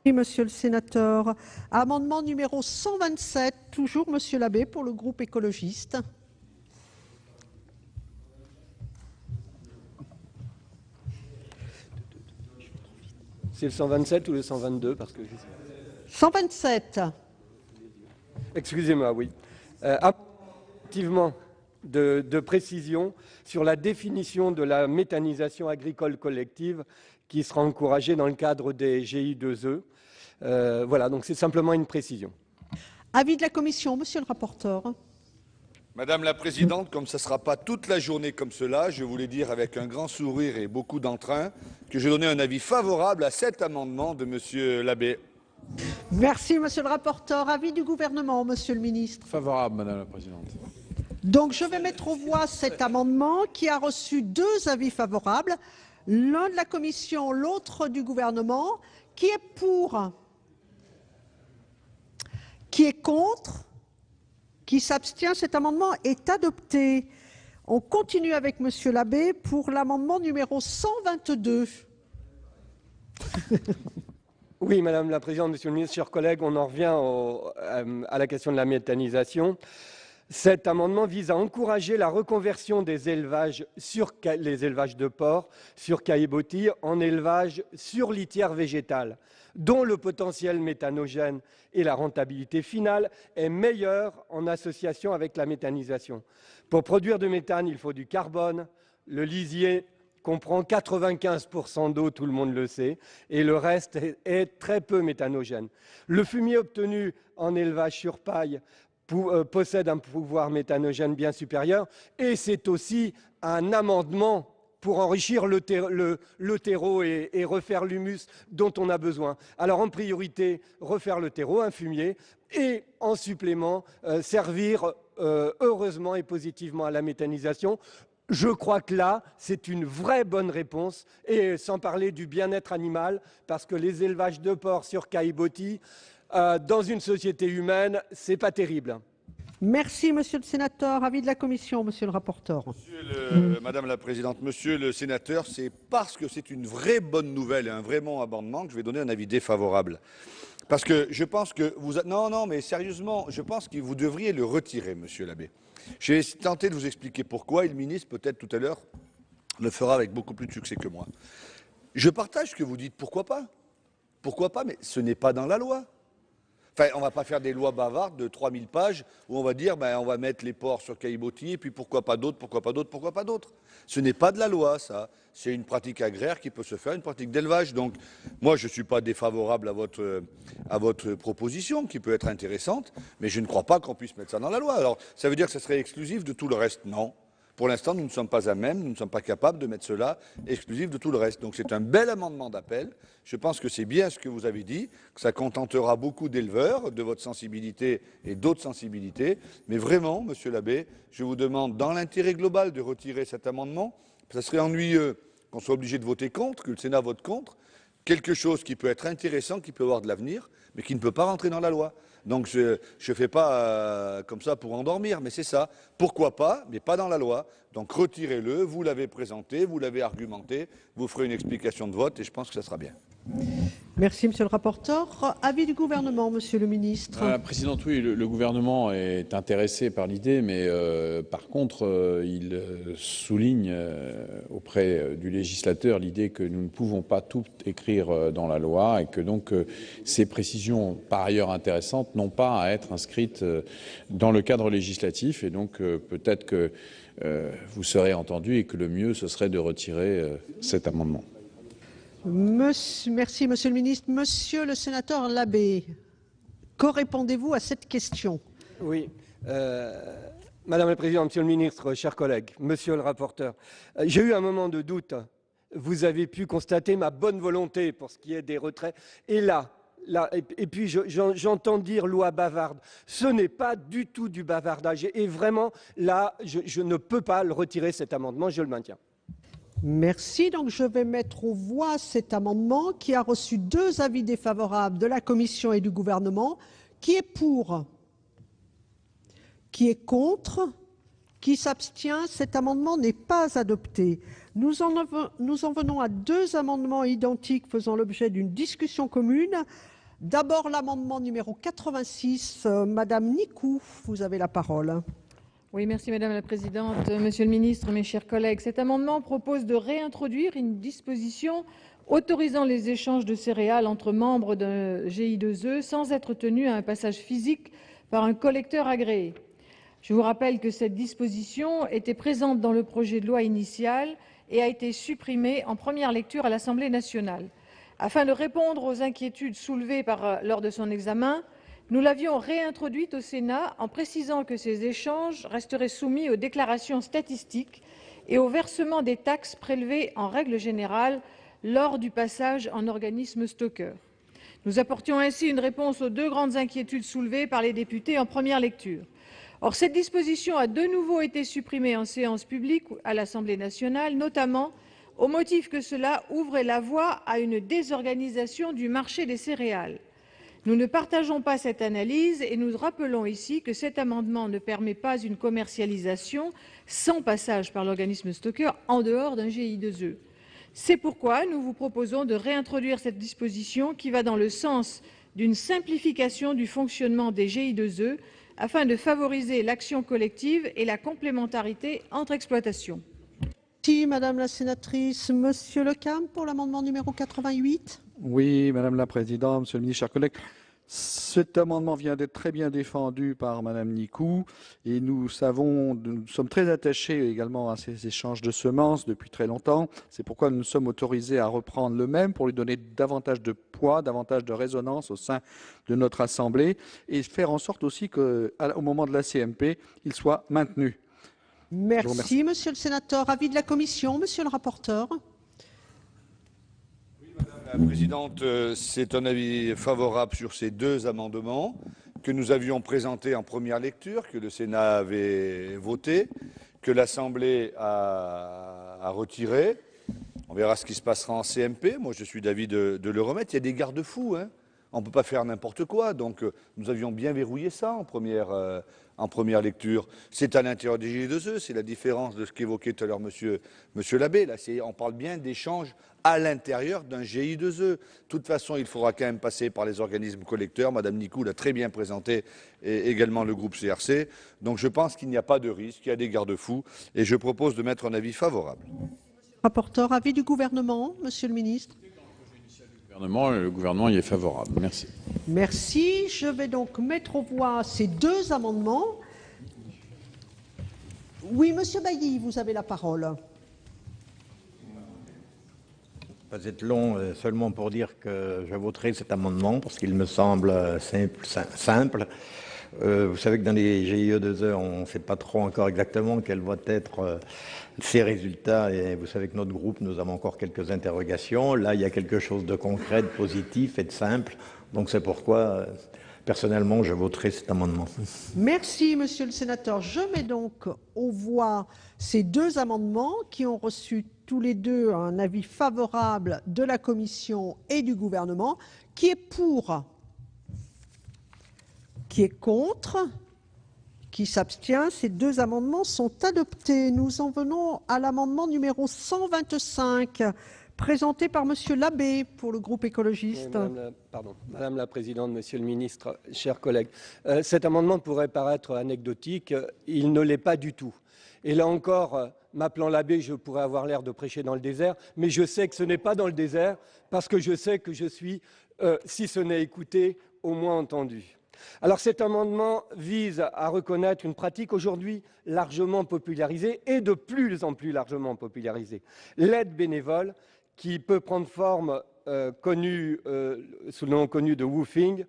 Monsieur le sénateur. Amendement numéro 127, toujours Monsieur Labbé pour le groupe écologiste. C'est le 127 ou le 122 parce que... 127. Excusez-moi, oui. Effectivement, de précision sur la définition de la méthanisation agricole collective qui sera encouragée dans le cadre des GI2E. Voilà, donc c'est simplement une précision. Avis de la Commission, Monsieur le rapporteur. Madame la Présidente, comme ça ne sera pas toute la journée comme cela, je voulais dire avec un grand sourire et beaucoup d'entrain que j'ai donné un avis favorable à cet amendement de Monsieur Labbé. Merci, Monsieur le rapporteur. Avis du gouvernement, Monsieur le ministre. Favorable, Madame la Présidente. Donc, je vais mettre aux voix cet amendement qui a reçu 2 avis favorables, l'un de la Commission, l'autre du gouvernement. Qui est pour? Qui est contre? Qui s'abstient? Cet amendement est adopté. On continue avec Monsieur Labbé pour l'amendement numéro 122. Oui, Madame la Présidente, Monsieur le Ministre, chers collègues, on en revient à la question de la méthanisation. Cet amendement vise à encourager la reconversion des élevages les élevages de porcs sur caillebotis en élevage sur litière végétale, dont le potentiel méthanogène et la rentabilité finale est meilleure en association avec la méthanisation. Pour produire du méthane, il faut du carbone. Le lisier comprend 95% d'eau, tout le monde le sait, et le reste est très peu méthanogène. Le fumier obtenu en élevage sur paille possède un pouvoir méthanogène bien supérieur, et c'est aussi un amendement pour enrichir le terreau et refaire l'humus dont on a besoin. Alors en priorité, refaire le terreau, un fumier, et en supplément, servir heureusement et positivement à la méthanisation. Je crois que là, c'est une vraie bonne réponse, et sans parler du bien-être animal, parce que les élevages de porcs sur caillebotis, dans une société humaine, c'est pas terrible. Merci, monsieur le sénateur. Avis de la commission, monsieur le rapporteur. Madame la présidente, monsieur le sénateur, c'est parce que c'est une vraie bonne nouvelle et un vrai bon amendement que je vais donner un avis défavorable. Parce que je pense que vous... Non, mais sérieusement, je pense que vous devriez le retirer, monsieur l'abbé. J'ai tenté de vous expliquer pourquoi, et le ministre, peut-être tout à l'heure, le fera avec beaucoup plus de succès que moi. Je partage ce que vous dites, pourquoi pas? Pourquoi pas, mais ce n'est pas dans la loi. Enfin, on ne va pas faire des lois bavardes de 3000 pages où on va dire on va mettre les porcs sur caillebotis et puis pourquoi pas d'autres, pourquoi pas d'autres, pourquoi pas d'autres. Ce n'est pas de la loi, ça. C'est une pratique agraire qui peut se faire, une pratique d'élevage. Donc, moi, je ne suis pas défavorable à votre proposition, qui peut être intéressante, mais je ne crois pas qu'on puisse mettre ça dans la loi. Alors, ça veut dire que ce serait exclusif de tout le reste? Non. Pour l'instant, nous ne sommes pas à même, nous ne sommes pas capables de mettre cela exclusif de tout le reste. Donc c'est un bel amendement d'appel. Je pense que c'est bien ce que vous avez dit, que ça contentera beaucoup d'éleveurs de votre sensibilité et d'autres sensibilités. Mais vraiment, monsieur l'abbé, je vous demande, dans l'intérêt global, de retirer cet amendement. Ça serait ennuyeux qu'on soit obligé de voter contre, que le Sénat vote contre, quelque chose qui peut être intéressant, qui peut avoir de l'avenir, mais qui ne peut pas rentrer dans la loi. Donc je ne fais pas comme ça pour endormir, mais c'est ça. Pourquoi pas, mais pas dans la loi. Donc retirez-le, vous l'avez présenté, vous l'avez argumenté, vous ferez une explication de vote et je pense que ça sera bien. Merci, monsieur le rapporteur. Avis du gouvernement, monsieur le ministre. Madame la présidente, oui, le gouvernement est intéressé par l'idée, mais par contre, il souligne auprès du législateur l'idée que nous ne pouvons pas tout écrire dans la loi et que donc ces précisions, par ailleurs intéressantes, n'ont pas à être inscrites dans le cadre législatif. Et donc peut-être que vous serez entendu et que le mieux, ce serait de retirer cet amendement. Merci, monsieur le ministre. Monsieur le sénateur Labbé, que répondez-vous à cette question? Oui. Madame la présidente, monsieur le ministre, chers collègues, monsieur le rapporteur, j'ai eu un moment de doute. Vous avez pu constater ma bonne volonté pour ce qui est des retraits. Et là, et puis j'entends dire loi bavarde. Ce n'est pas du tout du bavardage. Et vraiment, là, je ne peux pas le retirer, cet amendement, je le maintiens. Merci. Donc, je vais mettre aux voix cet amendement qui a reçu 2 avis défavorables de la Commission et du gouvernement. Qui est pour? Qui est contre? Qui s'abstient? Cet amendement n'est pas adopté. Nous en venons à 2 amendements identiques faisant l'objet d'une discussion commune. D'abord, l'amendement numéro 86. Madame Nicou, vous avez la parole. Oui, merci Madame la Présidente. Monsieur le Ministre, mes chers collègues, cet amendement propose de réintroduire une disposition autorisant les échanges de céréales entre membres d'un GI2E sans être tenu à un passage physique par un collecteur agréé. Je vous rappelle que cette disposition était présente dans le projet de loi initial et a été supprimée en première lecture à l'Assemblée nationale. Afin de répondre aux inquiétudes soulevées lors de son examen, nous l'avions réintroduite au Sénat en précisant que ces échanges resteraient soumis aux déclarations statistiques et au versement des taxes prélevées en règle générale lors du passage en organisme stockeur. Nous apportions ainsi une réponse aux 2 grandes inquiétudes soulevées par les députés en première lecture. Or, cette disposition a de nouveau été supprimée en séance publique à l'Assemblée nationale, notamment au motif que cela ouvrait la voie à une désorganisation du marché des céréales. Nous ne partageons pas cette analyse et nous rappelons ici que cet amendement ne permet pas une commercialisation sans passage par l'organisme stockeur en dehors d'un GI2E. C'est pourquoi nous vous proposons de réintroduire cette disposition qui va dans le sens d'une simplification du fonctionnement des GI2E afin de favoriser l'action collective et la complémentarité entre exploitations. Merci, Madame la sénatrice. Monsieur Lecam, pour l'amendement numéro 88. Oui, Madame la Présidente, Monsieur le Ministre, chers collègues. Cet amendement vient d'être très bien défendu par Madame Nicou et nous sommes très attachés également à ces échanges de semences depuis très longtemps. C'est pourquoi nous sommes autorisés à reprendre le même pour lui donner davantage de poids, davantage de résonance au sein de notre Assemblée et faire en sorte aussi qu'au moment de la CMP, il soit maintenu. Merci, Monsieur le sénateur. Avis de la commission, Monsieur le rapporteur. Madame la Présidente, c'est un avis favorable sur ces deux amendements que nous avions présentés en première lecture, que le Sénat avait voté, que l'Assemblée a retiré. On verra ce qui se passera en CMP. Moi, je suis d'avis de le remettre. Il y a des garde-fous, hein. On ne peut pas faire n'importe quoi. Donc, nous avions bien verrouillé ça en première lecture. C'est à l'intérieur des GIE2E. C'est la différence de ce qu'évoquait tout à l'heure Monsieur Labbé. Là, on parle bien d'échanges à l'intérieur d'un GIE2E. De toute façon, il faudra quand même passer par les organismes collecteurs. Madame Nicou l'a très bien présenté, et également le groupe CRC. Donc, je pense qu'il n'y a pas de risque, il y a des garde-fous. Et je propose de mettre un avis favorable. Rapporteur, avis du gouvernement, Monsieur le ministre. Le gouvernement y est favorable. Merci. Merci. Je vais donc mettre aux voix ces deux amendements. Oui, Monsieur Bailly, vous avez la parole. Pas être long, seulement pour dire que je voterai cet amendement parce qu'il me semble simple. Vous savez que dans les GIE2E, on ne sait pas trop encore exactement quels vont être ces résultats et vous savez que notre groupe, nous avons encore quelques interrogations. Là, il y a quelque chose de concret, de positif et de simple. Donc c'est pourquoi, personnellement, je voterai cet amendement. Merci, Monsieur le sénateur. Je mets donc aux voix ces deux amendements qui ont reçu tous les deux un avis favorable de la Commission et du gouvernement. Qui est pour? Qui est contre? Qui s'abstient? Ces deux amendements sont adoptés. Nous en venons à l'amendement numéro 125, présenté par Monsieur Labbé pour le groupe écologiste. Madame la Présidente, Monsieur le Ministre, chers collègues, cet amendement pourrait paraître anecdotique, il ne l'est pas du tout. Et là encore, m'appelant Labbé, je pourrais avoir l'air de prêcher dans le désert, mais je sais que ce n'est pas dans le désert, parce que je sais que je suis, si ce n'est écouté, au moins entendu. Alors cet amendement vise à reconnaître une pratique aujourd'hui largement popularisée et de plus en plus largement popularisée, l'aide bénévole qui peut prendre forme sous le nom connu de woofing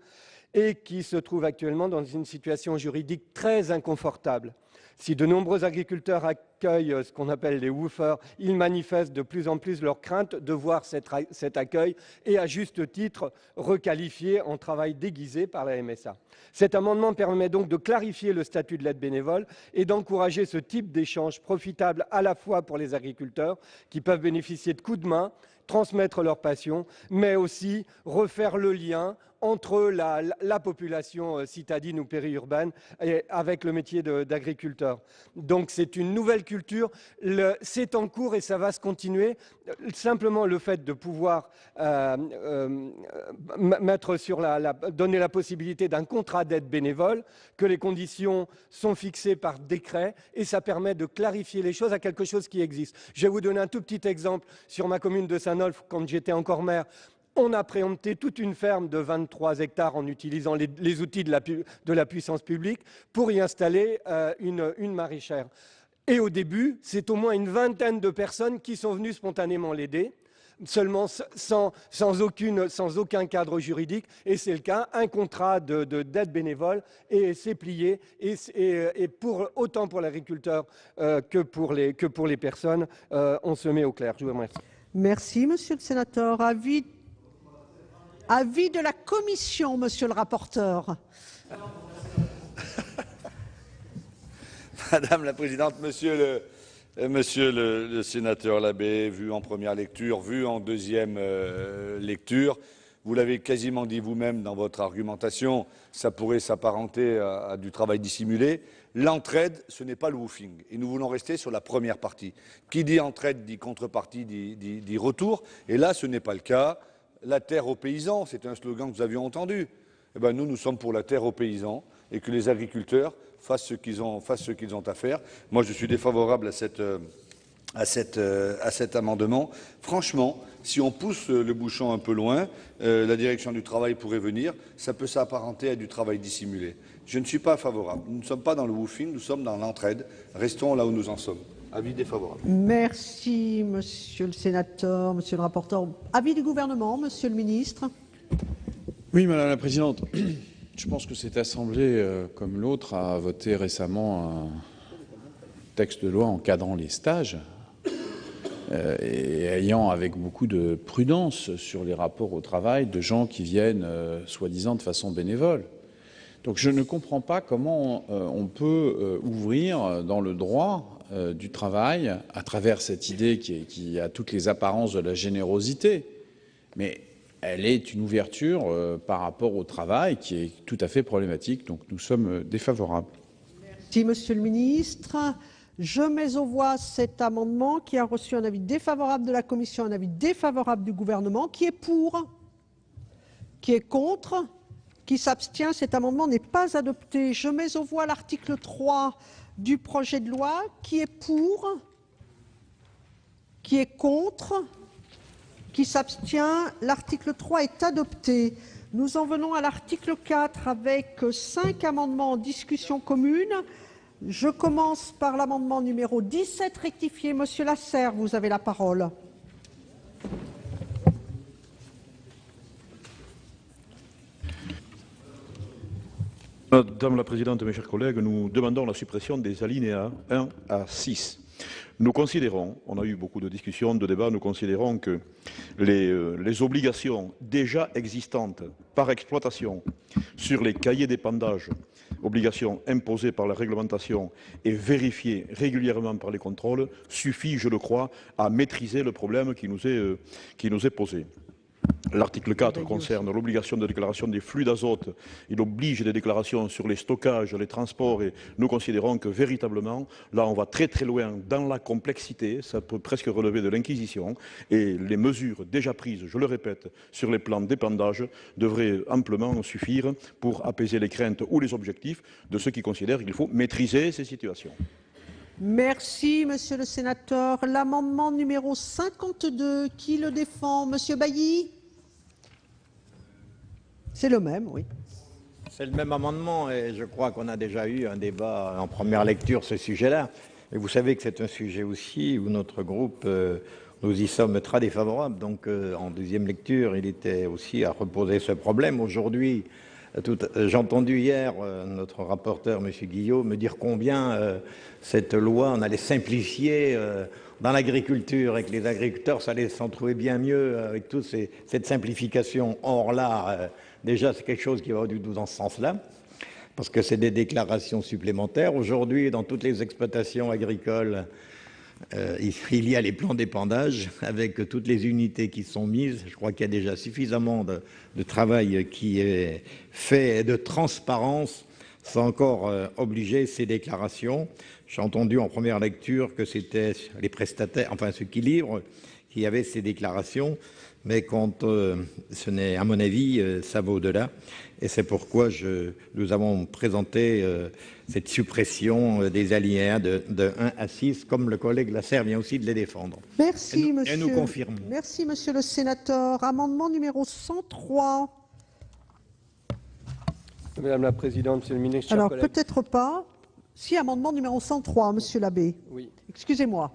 et qui se trouve actuellement dans une situation juridique très inconfortable. Si de nombreux agriculteurs accueillent ce qu'on appelle les woofers, ils manifestent de plus en plus leur crainte de voir cet accueil et à juste titre requalifié en travail déguisé par la MSA. Cet amendement permet donc de clarifier le statut de l'aide bénévole et d'encourager ce type d'échange profitable à la fois pour les agriculteurs qui peuvent bénéficier de coups de main, transmettre leur passion, mais aussi refaire le lien entre la population citadine ou périurbaine et avec le métier d'agriculteur. Donc c'est une nouvelle culture, c'est en cours et ça va se continuer. Simplement le fait de pouvoir donner la possibilité d'un contrat d'aide bénévole, que les conditions sont fixées par décret et ça permet de clarifier les choses à quelque chose qui existe. Je vais vous donner un tout petit exemple sur ma commune de Saint-Nolff, quand j'étais encore maire. On a préempté toute une ferme de 23 hectares en utilisant les outils de la puissance publique pour y installer une maraîchère. Et au début, c'est au moins une vingtaine de personnes qui sont venues spontanément l'aider, seulement sans aucun cadre juridique. Et c'est le cas, un contrat d'aide bénévole et c'est plié. Et autant pour l'agriculteur que pour les personnes, on se met au clair. Je vous remercie. Merci, Monsieur le sénateur. Avis de la commission, Monsieur le rapporteur. Madame la Présidente, Monsieur le sénateur Labbé, vu en première lecture, vu en deuxième lecture, vous l'avez quasiment dit vous-même dans votre argumentation, ça pourrait s'apparenter à du travail dissimulé. L'entraide, ce n'est pas le woofing. Et nous voulons rester sur la première partie. Qui dit entraide dit contrepartie, dit retour. Et là, ce n'est pas le cas. La terre aux paysans, c'est un slogan que nous avions entendu. Eh bien, nous sommes pour la terre aux paysans. et que les agriculteurs fassent ce qu'ils ont à faire. Moi, je suis défavorable à cet amendement. Franchement, si on pousse le bouchon un peu loin, la direction du travail pourrait venir. Ça peut s'apparenter à du travail dissimulé. Je ne suis pas favorable. Nous ne sommes pas dans le woofing, nous sommes dans l'entraide. Restons là où nous en sommes. Avis défavorable. Merci, monsieur le sénateur, monsieur le rapporteur. Avis du gouvernement, monsieur le ministre. Oui, Madame la Présidente. Je pense que cette Assemblée, comme l'autre, a voté récemment un texte de loi encadrant les stages et ayant avec beaucoup de prudence sur les rapports au travail de gens qui viennent soi-disant de façon bénévole. Donc je ne comprends pas comment on peut ouvrir dans le droit du travail à travers cette idée qui a toutes les apparences de la générosité, mais elle est une ouverture par rapport au travail qui est tout à fait problématique. Donc nous sommes défavorables. Merci, monsieur le ministre. Je mets aux voix cet amendement qui a reçu un avis défavorable de la commission, un avis défavorable du gouvernement. Qui est pour? Qui est contre? Qui s'abstient? Cet amendement n'est pas adopté. Je mets aux voix l'article 3 du projet de loi. Qui est pour? Qui est contre? Qui s'abstient? L'article 3 est adopté. Nous en venons à l'article 4 avec 5 amendements en discussion commune. Je commence par l'amendement numéro 17 rectifié. Monsieur Lasserre, vous avez la parole. Madame la Présidente, mes chers collègues, nous demandons la suppression des alinéas 1 à 6. Nous considérons, on a eu beaucoup de discussions, de débats, nous considérons que les obligations déjà existantes par exploitation sur les cahiers d'épandage, obligations imposées par la réglementation et vérifiées régulièrement par les contrôles, suffit, je le crois, à maîtriser le problème qui nous est posé. L'article 4 concerne l'obligation de déclaration des flux d'azote. Il oblige des déclarations sur les stockages, les transports et nous considérons que véritablement, là on va très très loin dans la complexité, ça peut presque relever de l'inquisition et les mesures déjà prises, je le répète, sur les plans d'épandage devraient amplement suffire pour apaiser les craintes ou les objectifs de ceux qui considèrent qu'il faut maîtriser ces situations. Merci, monsieur le sénateur. L'amendement numéro 52, qui le défend? Monsieur Bailly? C'est le même, oui. C'est le même amendement et je crois qu'on a déjà eu un débat en première lecture sur ce sujet-là. Et vous savez que c'est un sujet aussi où notre groupe, nous y sommes très défavorables. Donc en deuxième lecture, il était aussi à reposer ce problème. Aujourd'hui, j'ai entendu hier notre rapporteur, M. Guillot, me dire combien cette loi, on allait simplifier dans l'agriculture et que les agriculteurs, ça allait s'en trouver bien mieux avec toute cette simplification. Or là, déjà, c'est quelque chose qui va du tout dans ce sens-là, parce que c'est des déclarations supplémentaires. Aujourd'hui, dans toutes les exploitations agricoles, il y a les plans d'épandage avec toutes les unités qui sont mises. Je crois qu'il y a déjà suffisamment de travail qui est fait, de transparence, sans encore obliger ces déclarations. J'ai entendu en première lecture que c'était les prestataires, enfin ceux qui livrent, qui avaient ces déclarations, mais quand ce n'est, à mon avis, ça va au-delà. Et c'est pourquoi nous avons présenté cette suppression des alinéas de 1 à 6, comme le collègue Lasserre vient aussi de les défendre. Merci, monsieur. Et nous confirmons. Merci, monsieur le sénateur. Amendement numéro 103. Madame la Présidente, Monsieur le Ministre, chers Alors, collègues. peut-être pas. Si, amendement numéro 103, monsieur l'abbé. Oui. Excusez-moi.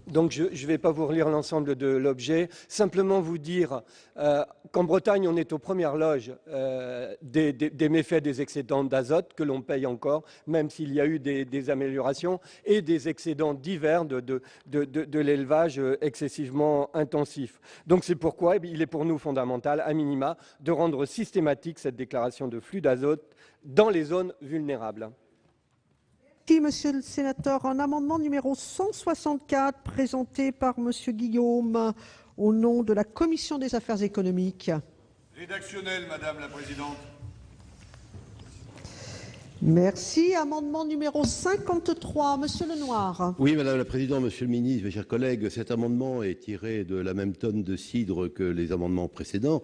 Donc je ne vais pas vous relire l'ensemble de l'objet, simplement vous dire qu'en Bretagne, on est aux premières loges des méfaits des excédents d'azote que l'on paye encore, même s'il y a eu des améliorations, et des excédents divers de l'élevage excessivement intensif. Donc c'est pourquoi il est pour nous fondamental, à minima, de rendre systématique cette déclaration de flux d'azote dans les zones vulnérables. Merci, monsieur le sénateur. Un amendement numéro 164 présenté par monsieur Guillaume au nom de la Commission des affaires économiques. Rédactionnel, Madame la Présidente. Merci. Amendement numéro 53, Monsieur Lenoir. Oui, Madame la Présidente, Monsieur le Ministre, mes chers collègues, cet amendement est tiré de la même tonne de cidre que les amendements précédents.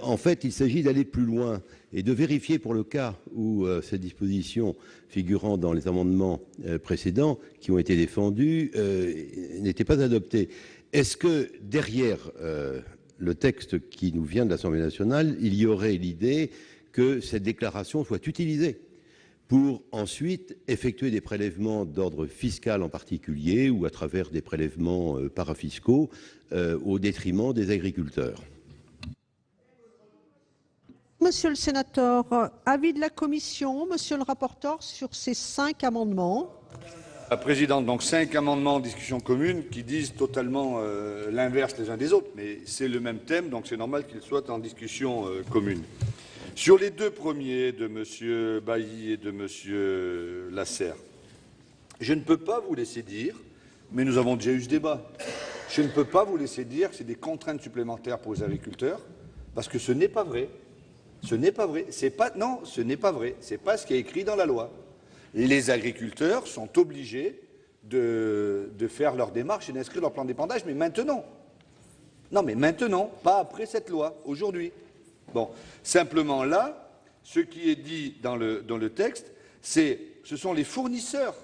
En fait, il s'agit d'aller plus loin et de vérifier pour le cas où ces dispositions figurant dans les amendements précédents qui ont été défendus n'étaient pas adoptées. Est-ce que derrière le texte qui nous vient de l'Assemblée nationale, il y aurait l'idée que cette déclaration soit utilisée pour ensuite effectuer des prélèvements d'ordre fiscal en particulier ou à travers des prélèvements parafiscaux au détriment des agriculteurs? Monsieur le sénateur, avis de la commission, monsieur le rapporteur, sur ces 5 amendements. La présidente, donc 5 amendements en discussion commune qui disent totalement l'inverse les uns des autres, mais c'est le même thème, donc c'est normal qu'ils soient en discussion commune. Sur les 2 premiers de M. Bailly et de M. Lasserre, je ne peux pas vous laisser dire, mais nous avons déjà eu ce débat, je ne peux pas vous laisser dire que c'est des contraintes supplémentaires pour les agriculteurs, parce que ce n'est pas vrai. Ce n'est pas vrai. Non, ce n'est pas vrai. Ce n'est pas ce qui est écrit dans la loi. Les agriculteurs sont obligés de faire leur démarche et d'inscrire leur plan d'épandage, mais maintenant. Non, mais maintenant, pas après cette loi, aujourd'hui. Bon, simplement là, ce qui est dit dans le texte, ce sont les fournisseurs.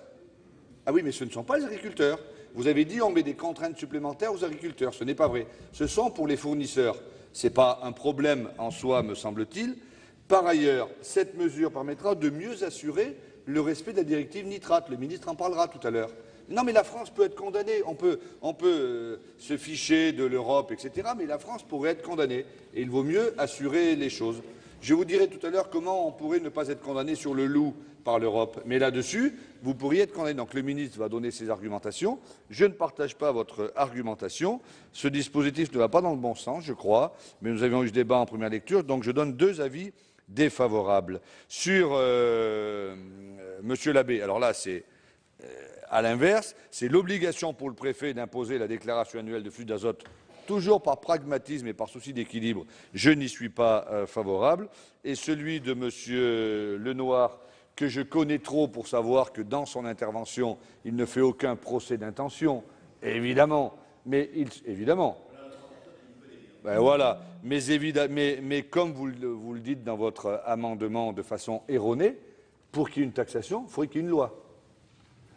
Ah oui, mais ce ne sont pas les agriculteurs. Vous avez dit on met des contraintes supplémentaires aux agriculteurs. Ce n'est pas vrai. Ce sont pour les fournisseurs. Ce n'est pas un problème en soi, me semble-t-il. Par ailleurs, cette mesure permettra de mieux assurer le respect de la directive nitrate. Le ministre en parlera tout à l'heure. Non, mais la France peut être condamnée. On peut se ficher de l'Europe, etc. Mais la France pourrait être condamnée. Et il vaut mieux assurer les choses. Je vous dirai tout à l'heure comment on pourrait ne pas être condamné sur le loup par l'Europe. Mais là-dessus, vous pourriez être condamné. Donc le ministre va donner ses argumentations. Je ne partage pas votre argumentation. Ce dispositif ne va pas dans le bon sens, je crois. Mais nous avions eu ce débat en première lecture. Donc je donne 2 avis défavorables. Sur Monsieur Labbé, alors là, c'est à l'inverse, c'est l'obligation pour le préfet d'imposer la déclaration annuelle de flux d'azote, toujours par pragmatisme et par souci d'équilibre. Je n'y suis pas favorable. Et celui de M. Lenoir, que je connais trop pour savoir que dans son intervention, il ne fait aucun procès d'intention, évidemment. Mais évidemment. Ben voilà. Mais comme vous le dites dans votre amendement de façon erronée, pour qu'il y ait une taxation, il faudrait qu'il y ait une loi.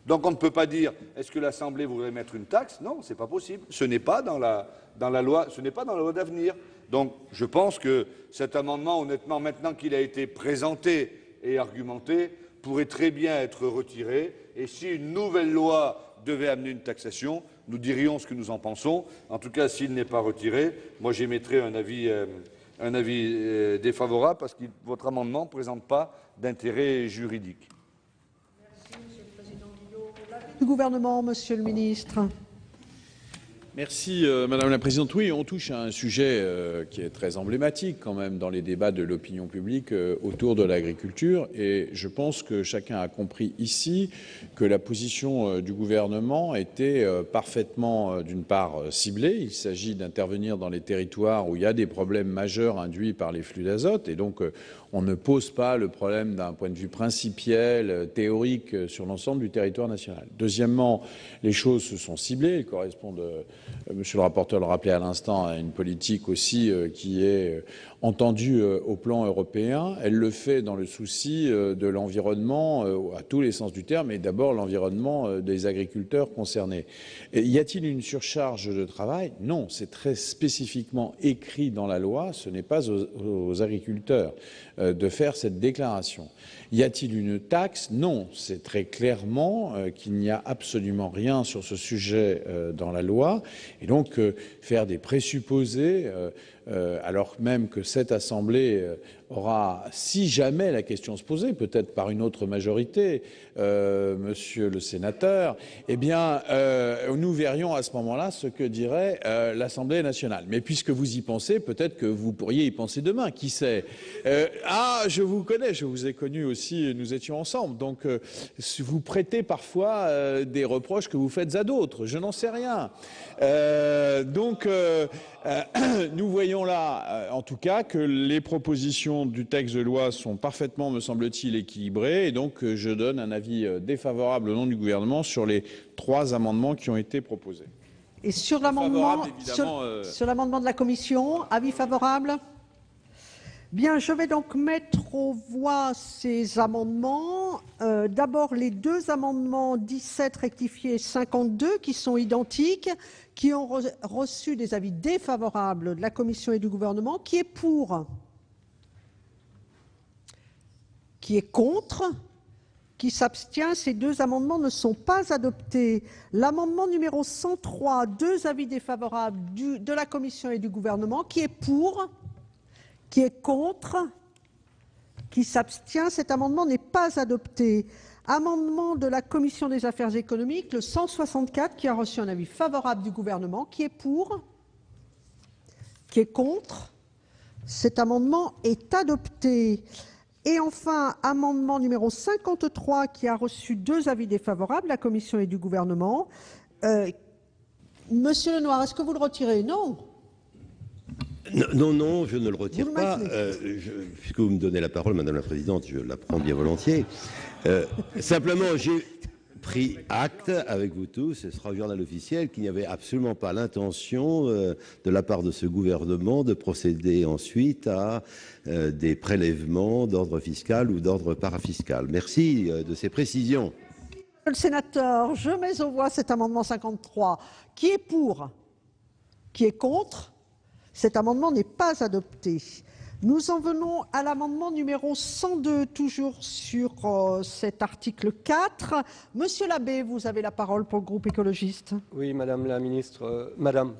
Donc on ne peut pas dire est-ce que l'Assemblée voudrait mettre une taxe? Non, ce n'est pas possible. Ce n'est pas dans la loi, ce n'est pas dans la loi d'avenir. Donc je pense que cet amendement, honnêtement, maintenant qu'il a été présenté et argumenté, pourrait très bien être retiré. Et si une nouvelle loi devait amener une taxation, nous dirions ce que nous en pensons. En tout cas, s'il n'est pas retiré, moi j'émettrai un avis défavorable parce que votre amendement ne présente pas d'intérêt juridique. Du gouvernement, monsieur le ministre. Merci Madame la Présidente. Oui, on touche à un sujet qui est très emblématique quand même dans les débats de l'opinion publique autour de l'agriculture et je pense que chacun a compris ici que la position du gouvernement était parfaitement d'une part ciblée. Il s'agit d'intervenir dans les territoires où il y a des problèmes majeurs induits par les flux d'azote et donc on ne pose pas le problème d'un point de vue principiel, théorique sur l'ensemble du territoire national. Deuxièmement, les choses se sont ciblées, elles correspondent, monsieur le rapporteur le rappelait à l'instant, à une politique aussi qui est entendue au plan européen. Elle le fait dans le souci de l'environnement, à tous les sens du terme, et d'abord l'environnement des agriculteurs concernés. Et y a-t-il une surcharge de travail? Non, c'est très spécifiquement écrit dans la loi, ce n'est pas aux agriculteurs de faire cette déclaration. Y a-t-il une taxe? Non, c'est très clairement qu'il n'y a absolument rien sur ce sujet dans la loi. Et donc, faire des présupposés, alors même que cette Assemblée aura, si jamais la question se posait, peut-être par une autre majorité, monsieur le sénateur, eh bien, nous verrions à ce moment-là ce que dirait l'Assemblée nationale. Mais puisque vous y pensez, peut-être que vous pourriez y penser demain, qui sait? Ah, je vous connais, je vous ai connu aussi, nous étions ensemble, donc vous prêtez parfois des reproches que vous faites à d'autres, je n'en sais rien. Donc, nous voyons voyons là, en tout cas, que les propositions du texte de loi sont parfaitement, me semble-t-il, équilibrées. Et donc, je donne un avis défavorable au nom du gouvernement sur les 3 amendements qui ont été proposés. Et sur l'amendement évidemment, sur l'amendement de la commission, avis favorable? Bien, je vais donc mettre aux voix ces amendements. D'abord, les 2 amendements 17 rectifiés et 52 qui sont identiques, qui ont reçu des avis défavorables de la commission et du gouvernement. Qui est pour? Qui est contre? Qui s'abstient? Ces 2 amendements ne sont pas adoptés. L'amendement numéro 103, 2 avis défavorables de la commission et du gouvernement. Qui est pour? Qui est contre? Qui s'abstient? Cet amendement n'est pas adopté. Amendement de la commission des affaires économiques, le 164, qui a reçu un avis favorable du gouvernement. Qui est pour? Qui est contre? Cet amendement est adopté. Et enfin, amendement numéro 53, qui a reçu 2 avis défavorables de la commission et du gouvernement. Monsieur Lenoir, est-ce que vous le retirez? Non. Non, je ne le retire pas. Puisque vous me donnez la parole, Madame la Présidente, je la prends bien volontiers. Simplement, j'ai pris acte avec vous tous, ce sera au journal officiel, qu'il n'y avait absolument pas l'intention de la part de ce gouvernement de procéder ensuite à des prélèvements d'ordre fiscal ou d'ordre parafiscal. Merci de ces précisions. Monsieur le sénateur, je mets aux voix cet amendement 53. Qui est pour? Qui est contre? Cet amendement n'est pas adopté. Nous en venons à l'amendement numéro 102, toujours sur cet article 4. Monsieur Labbé, vous avez la parole pour le groupe écologiste. Oui, Madame la ministre, Madame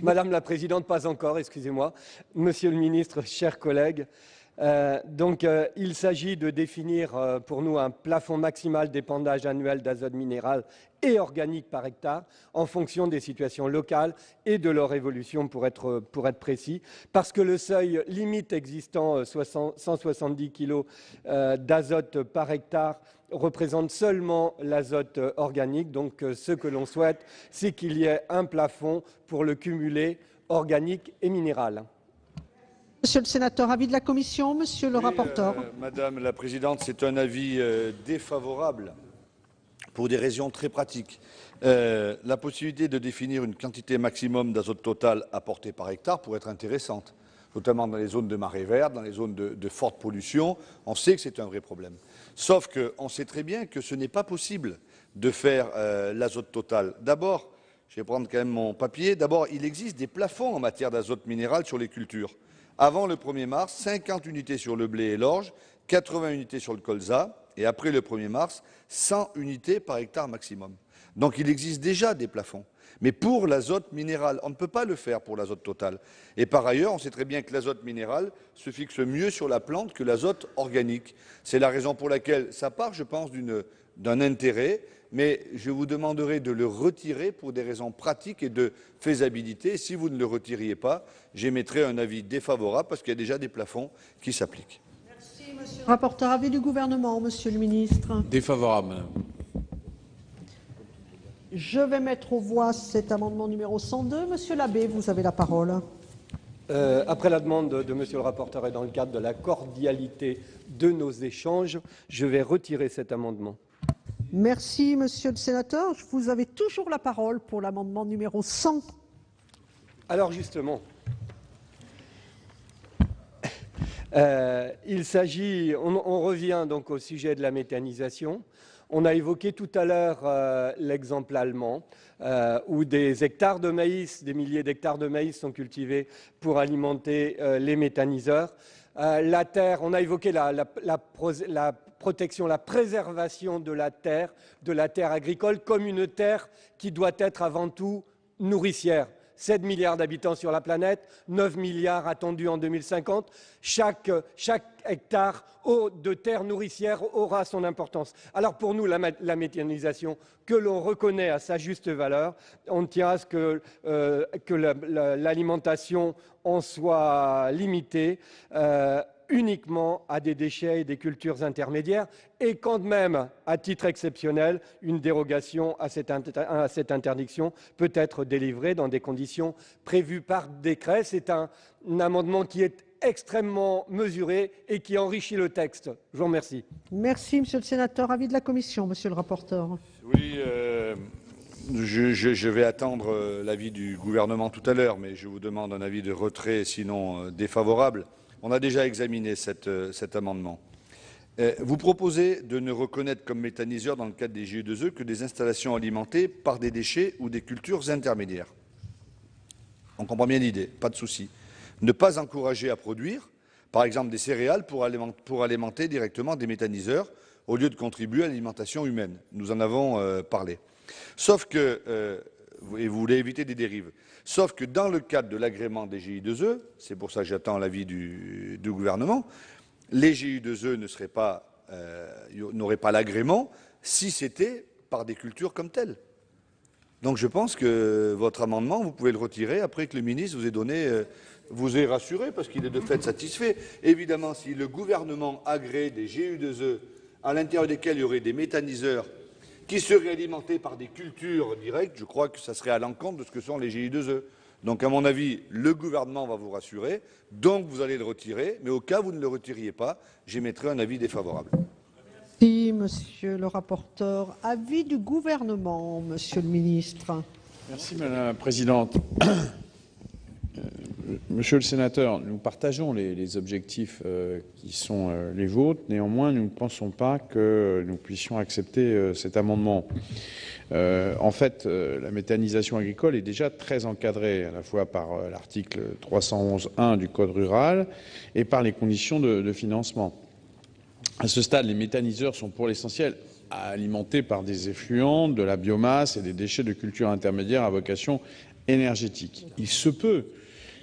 la Présidente, pas encore, excusez-moi. Monsieur le ministre, chers collègues, il s'agit de définir pour nous un plafond maximal d'épandage annuel d'azote minéral et organique par hectare en fonction des situations locales et de leur évolution pour être précis, parce que le seuil limite existant, 170 kg d'azote par hectare, représente seulement l'azote organique. Donc ce que l'on souhaite, c'est qu'il y ait un plafond pour le cumuler organique et minéral. Monsieur le sénateur, avis de la commission, monsieur le rapporteur. Madame la Présidente, c'est un avis défavorable pour des raisons très pratiques. La possibilité de définir une quantité maximum d'azote total apporté par hectare pourrait être intéressante, notamment dans les zones de marée verte, dans les zones de forte pollution. On sait que c'est un vrai problème. Sauf qu'on sait très bien que ce n'est pas possible de faire l'azote total. D'abord, je vais prendre quand même mon papier, d'abord, il existe des plafonds en matière d'azote minéral sur les cultures. Avant le 1er mars, 50 unités sur le blé et l'orge, 80 unités sur le colza, et après le 1er mars, 100 unités par hectare maximum. Donc il existe déjà des plafonds. Mais pour l'azote minéral, on ne peut pas le faire pour l'azote total. Et par ailleurs, on sait très bien que l'azote minéral se fixe mieux sur la plante que l'azote organique. C'est la raison pour laquelle ça part, je pense, d'un intérêt, mais je vous demanderai de le retirer pour des raisons pratiques et de faisabilité. Et si vous ne le retiriez pas, j'émettrai un avis défavorable parce qu'il y a déjà des plafonds qui s'appliquent. Merci, monsieur le rapporteur. Avis du gouvernement, monsieur le ministre. Défavorable, madame. Je vais mettre aux voix cet amendement numéro 102. Monsieur Labbé, vous avez la parole. Après la demande de monsieur le rapporteur et dans le cadre de la cordialité de nos échanges, je vais retirer cet amendement. Merci, monsieur le sénateur. Vous avez toujours la parole pour l'amendement numéro 100. Alors justement, il s'agit, on revient donc au sujet de la méthanisation. On a évoqué tout à l'heure l'exemple allemand, où des hectares de maïs, des milliers d'hectares de maïs sont cultivés pour alimenter les méthaniseurs. La terre, on a évoqué la protection, la préservation de la terre agricole comme une terre qui doit être avant tout nourricière. 7 milliards d'habitants sur la planète, 9 milliards attendus en 2050. Chaque hectare de terre nourricière aura son importance. Alors pour nous, la méthanisation, que l'on reconnaît à sa juste valeur, on tient à ce que l'alimentation en soit limitée. uniquement à des déchets et des cultures intermédiaires, et quand même, à titre exceptionnel, une dérogation à cette interdiction peut être délivrée dans des conditions prévues par décret. C'est un amendement qui est extrêmement mesuré et qui enrichit le texte. Je vous remercie. Merci, monsieur le sénateur. Avis de la commission, monsieur le rapporteur. Oui, je vais attendre l'avis du gouvernement tout à l'heure, mais je vous demande un avis de retrait, sinon défavorable. On a déjà examiné cet amendement. Vous proposez de ne reconnaître comme méthaniseur dans le cadre des GE2E que des installations alimentées par des déchets ou des cultures intermédiaires. On comprend bien l'idée, pas de souci. Ne pas encourager à produire, par exemple des céréales pour alimenter directement des méthaniseurs au lieu de contribuer à l'alimentation humaine. Nous en avons parlé. Sauf que, et vous voulez éviter des dérives, sauf que dans le cadre de l'agrément des GI2E, c'est pour ça que j'attends l'avis du gouvernement, les GI2E n'auraient pas l'agrément si c'était par des cultures comme telles. Donc je pense que votre amendement, vous pouvez le retirer après que le ministre vous ait rassuré, parce qu'il est de fait satisfait. Évidemment, si le gouvernement agrée des GU2E à l'intérieur desquels il y aurait des méthaniseurs qui seraient alimentés par des cultures directes, je crois que ça serait à l'encontre de ce que sont les GI2E. Donc, à mon avis, le gouvernement va vous rassurer, donc vous allez le retirer, mais au cas où vous ne le retiriez pas, j'émettrai un avis défavorable. Merci, monsieur le rapporteur. Avis du gouvernement, monsieur le ministre. Merci, madame la présidente. Monsieur le sénateur, nous partageons les objectifs qui sont les vôtres. Néanmoins, nous ne pensons pas que nous puissions accepter cet amendement. En fait, la méthanisation agricole est déjà très encadrée à la fois par l'article 311.1 du Code rural et par les conditions de financement. À ce stade, les méthaniseurs sont pour l'essentiel alimentés par des effluents, de la biomasse et des déchets de cultures intermédiaires à vocation énergétique. Il se peut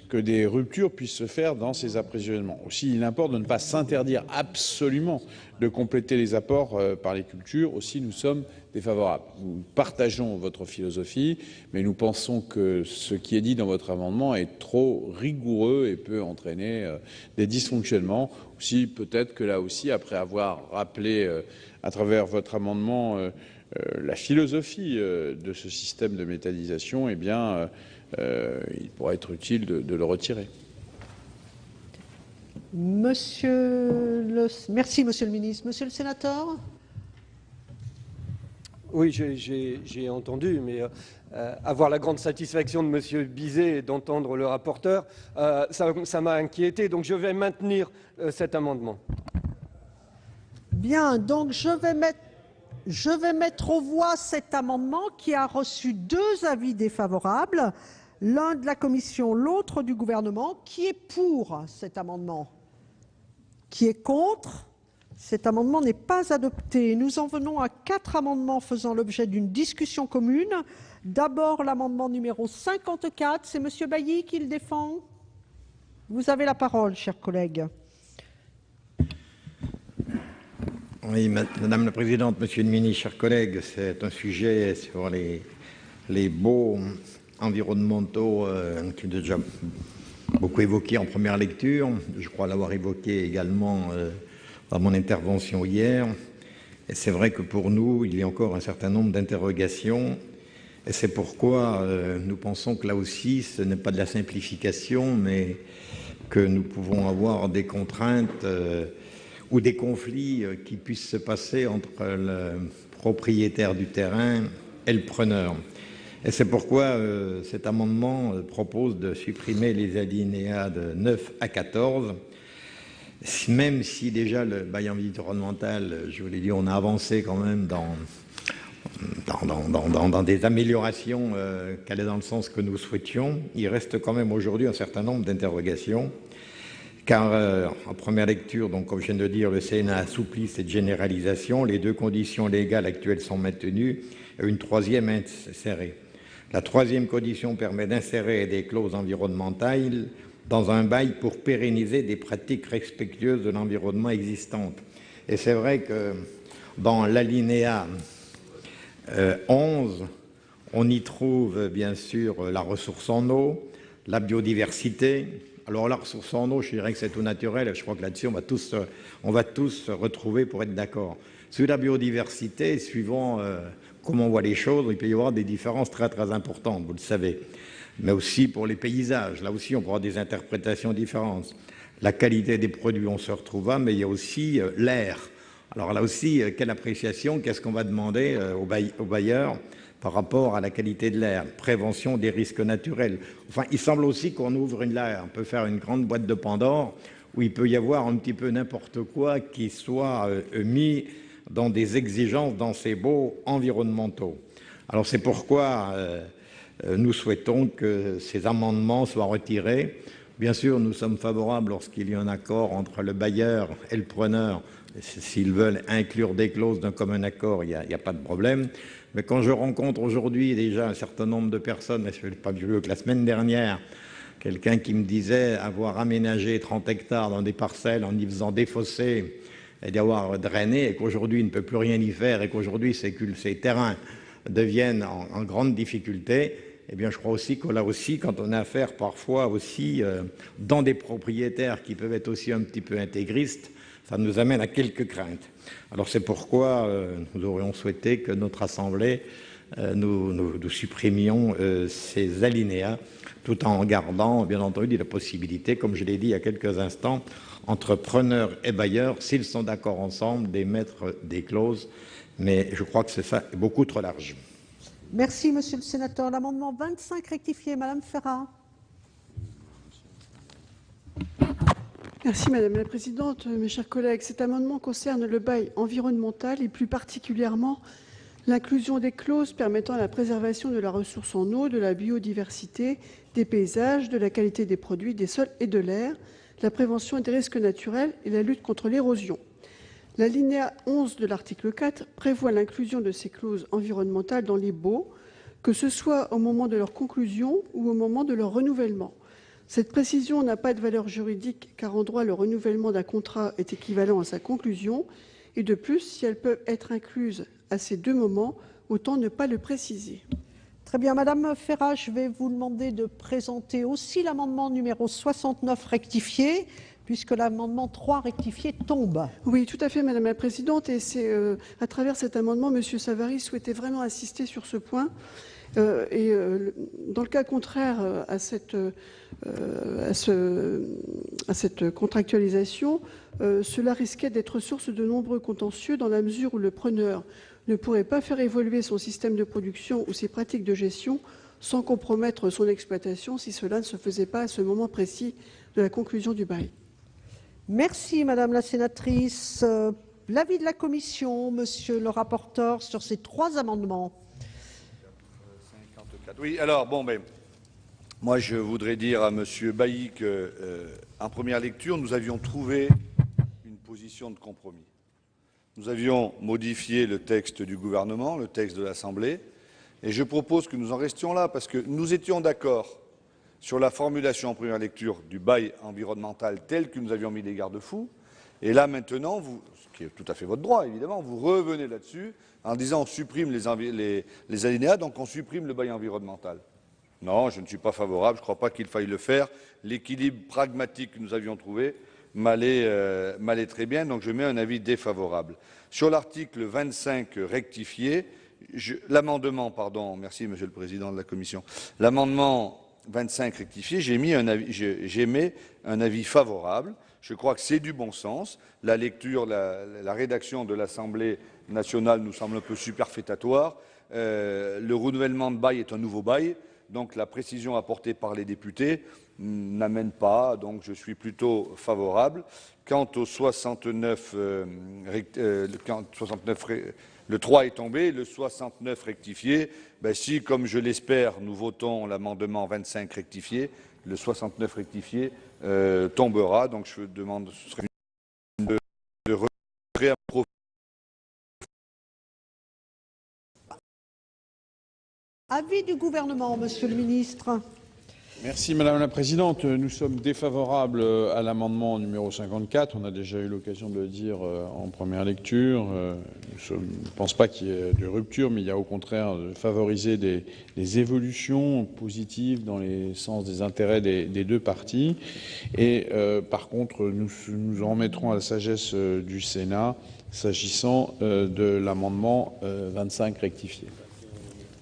que des ruptures puissent se faire dans ces approvisionnements. Aussi, il importe de ne pas s'interdire absolument de compléter les apports par les cultures. Aussi, nous sommes défavorables. Nous partageons votre philosophie, mais nous pensons que ce qui est dit dans votre amendement est trop rigoureux et peut entraîner des dysfonctionnements. Aussi, peut-être que là aussi, après avoir rappelé à travers votre amendement la philosophie de ce système de méthanisation, eh bien, il pourrait être utile de le retirer. Merci, monsieur le ministre. Monsieur le sénateur. Oui, j'ai entendu, mais avoir la grande satisfaction de monsieur Bizet et d'entendre le rapporteur, ça m'a inquiété. Donc je vais maintenir cet amendement. Bien, donc je vais mettre aux voix cet amendement qui a reçu 2 avis défavorables, l'un de la commission, l'autre du gouvernement. Qui est pour cet amendement? Qui est contre? Cet amendement n'est pas adopté. Nous en venons à 4 amendements faisant l'objet d'une discussion commune. D'abord, l'amendement numéro 54. C'est M. Bailly qui le défend. Vous avez la parole, cher collègue. Oui, Madame la Présidente, Monsieur le Ministre, chers collègues, c'est un sujet sur les baux environnementaux qui est déjà beaucoup évoqué en première lecture. Je crois l'avoir évoqué également dans mon intervention hier. Et c'est vrai que pour nous, il y a encore un certain nombre d'interrogations. Et c'est pourquoi nous pensons que là aussi, ce n'est pas de la simplification, mais que nous pouvons avoir des contraintes ou des conflits qui puissent se passer entre le propriétaire du terrain et le preneur. Et c'est pourquoi cet amendement propose de supprimer les alinéas de 9 à 14, même si déjà le bail environnemental, je vous l'ai dit, on a avancé quand même dans des améliorations qui allaient dans le sens que nous souhaitions. Il reste quand même aujourd'hui un certain nombre d'interrogations, car en première lecture, donc, comme je viens de dire, le Sénat assouplit cette généralisation. Les 2 conditions légales actuelles sont maintenues et une 3e insérée. La 3e condition permet d'insérer des clauses environnementales dans un bail pour pérenniser des pratiques respectueuses de l'environnement existantes. Et c'est vrai que dans l'alinéa 11, on y trouve bien sûr la ressource en eau, la biodiversité, Alors la ressource en eau, je dirais que c'est tout naturel. Je crois que là-dessus, on va tous se retrouver pour être d'accord. Sur la biodiversité, suivant comment on voit les choses, il peut y avoir des différences très très importantes, vous le savez. Mais aussi pour les paysages, là aussi on pourra avoir des interprétations différentes. La qualité des produits, on se retrouvera, mais il y a aussi l'air. Alors là aussi, quelle appréciation, qu'est-ce qu'on va demander aux bailleurs par rapport à la qualité de l'air, prévention des risques naturels. Enfin, il semble aussi qu'on ouvre on peut faire une grande boîte de Pandore où il peut y avoir un petit peu n'importe quoi qui soit mis dans des exigences, dans ces baux environnementaux. Alors c'est pourquoi nous souhaitons que ces amendements soient retirés. Bien sûr, nous sommes favorables lorsqu'il y a un accord entre le bailleur et le preneur. S'ils veulent inclure des clauses d'un commun accord, il n'y a pas de problème. Mais quand je rencontre aujourd'hui déjà un certain nombre de personnes, je n'ai pas vu que la semaine dernière, quelqu'un qui me disait avoir aménagé 30 hectares dans des parcelles en y faisant défausser et d'avoir drainé, et qu'aujourd'hui il ne peut plus rien y faire, et qu'aujourd'hui ces terrains deviennent en grande difficulté, eh bien je crois aussi que là aussi, quand on a affaire parfois aussi dans des propriétaires qui peuvent être aussi un petit peu intégristes, ça nous amène à quelques craintes. Alors c'est pourquoi nous aurions souhaité que notre Assemblée, nous supprimions ces alinéas, tout en gardant bien entendu la possibilité, comme je l'ai dit il y a quelques instants, entre preneurs et bailleurs, s'ils sont d'accord ensemble, d'émettre des clauses. Mais je crois que c'est ça beaucoup trop large. Merci, monsieur le sénateur. L'amendement 25 rectifié, madame Ferrat. Merci Madame la Présidente. Mes chers collègues, cet amendement concerne le bail environnemental et plus particulièrement l'inclusion des clauses permettant la préservation de la ressource en eau, de la biodiversité, des paysages, de la qualité des produits, des sols et de l'air, la prévention des risques naturels et la lutte contre l'érosion. L'alinéa 11 de l'article 4 prévoit l'inclusion de ces clauses environnementales dans les baux, que ce soit au moment de leur conclusion ou au moment de leur renouvellement. Cette précision n'a pas de valeur juridique car en droit, le renouvellement d'un contrat est équivalent à sa conclusion et de plus, si elles peuvent être incluses à ces deux moments, autant ne pas le préciser. Très bien, madame Ferrat, je vais vous demander de présenter aussi l'amendement numéro 69 rectifié, puisque l'amendement 3 rectifié tombe. Oui, tout à fait, Madame la Présidente, et c'est à travers cet amendement, Monsieur Savary souhaitait vraiment insister sur ce point. Dans le cas contraire à cette contractualisation, cela risquait d'être source de nombreux contentieux dans la mesure où le preneur ne pourrait pas faire évoluer son système de production ou ses pratiques de gestion sans compromettre son exploitation si cela ne se faisait pas à ce moment précis de la conclusion du bail. Merci, madame la sénatrice. L'avis de la commission, monsieur le rapporteur, sur ces trois amendements. Oui, alors, moi, je voudrais dire à M. Bailly qu'en première lecture, nous avions trouvé une position de compromis. Nous avions modifié le texte du gouvernement, le texte de l'Assemblée, et je propose que nous en restions là, parce que nous étions d'accord sur la formulation en première lecture du bail environnemental tel que nous avions mis les garde-fous, et là, maintenant, ce qui est tout à fait votre droit, évidemment, vous revenez là-dessus en disant on supprime les alinéas, donc on supprime le bail environnemental. Non, je ne suis pas favorable, je ne crois pas qu'il faille le faire. L'équilibre pragmatique que nous avions trouvé m'allait très bien, donc je mets un avis défavorable. Sur l'article 25 rectifié, l'amendement, pardon, merci Monsieur le Président de la Commission, l'amendement 25 rectifié, j'émets un avis favorable. Je crois que c'est du bon sens. La rédaction de l'Assemblée nationale nous semble un peu superfétatoire. Le renouvellement de bail est un nouveau bail, donc la précision apportée par les députés n'amène pas, donc je suis plutôt favorable. Quant au 69, le 3 est tombé, le 69 rectifié, si, comme je l'espère, nous votons l'amendement 25 rectifié, le 69 rectifié tombera, donc je demande ce serait de retrait à profit. Avis du gouvernement, monsieur le ministre. Merci Madame la Présidente. Nous sommes défavorables à l'amendement numéro 54. On a déjà eu l'occasion de le dire en première lecture. Je ne pense pas qu'il y ait de rupture, mais il y a au contraire de favoriser des évolutions positives dans les sens des intérêts des deux parties. Et par contre, nous en remettrons à la sagesse du Sénat s'agissant de l'amendement 25 rectifié.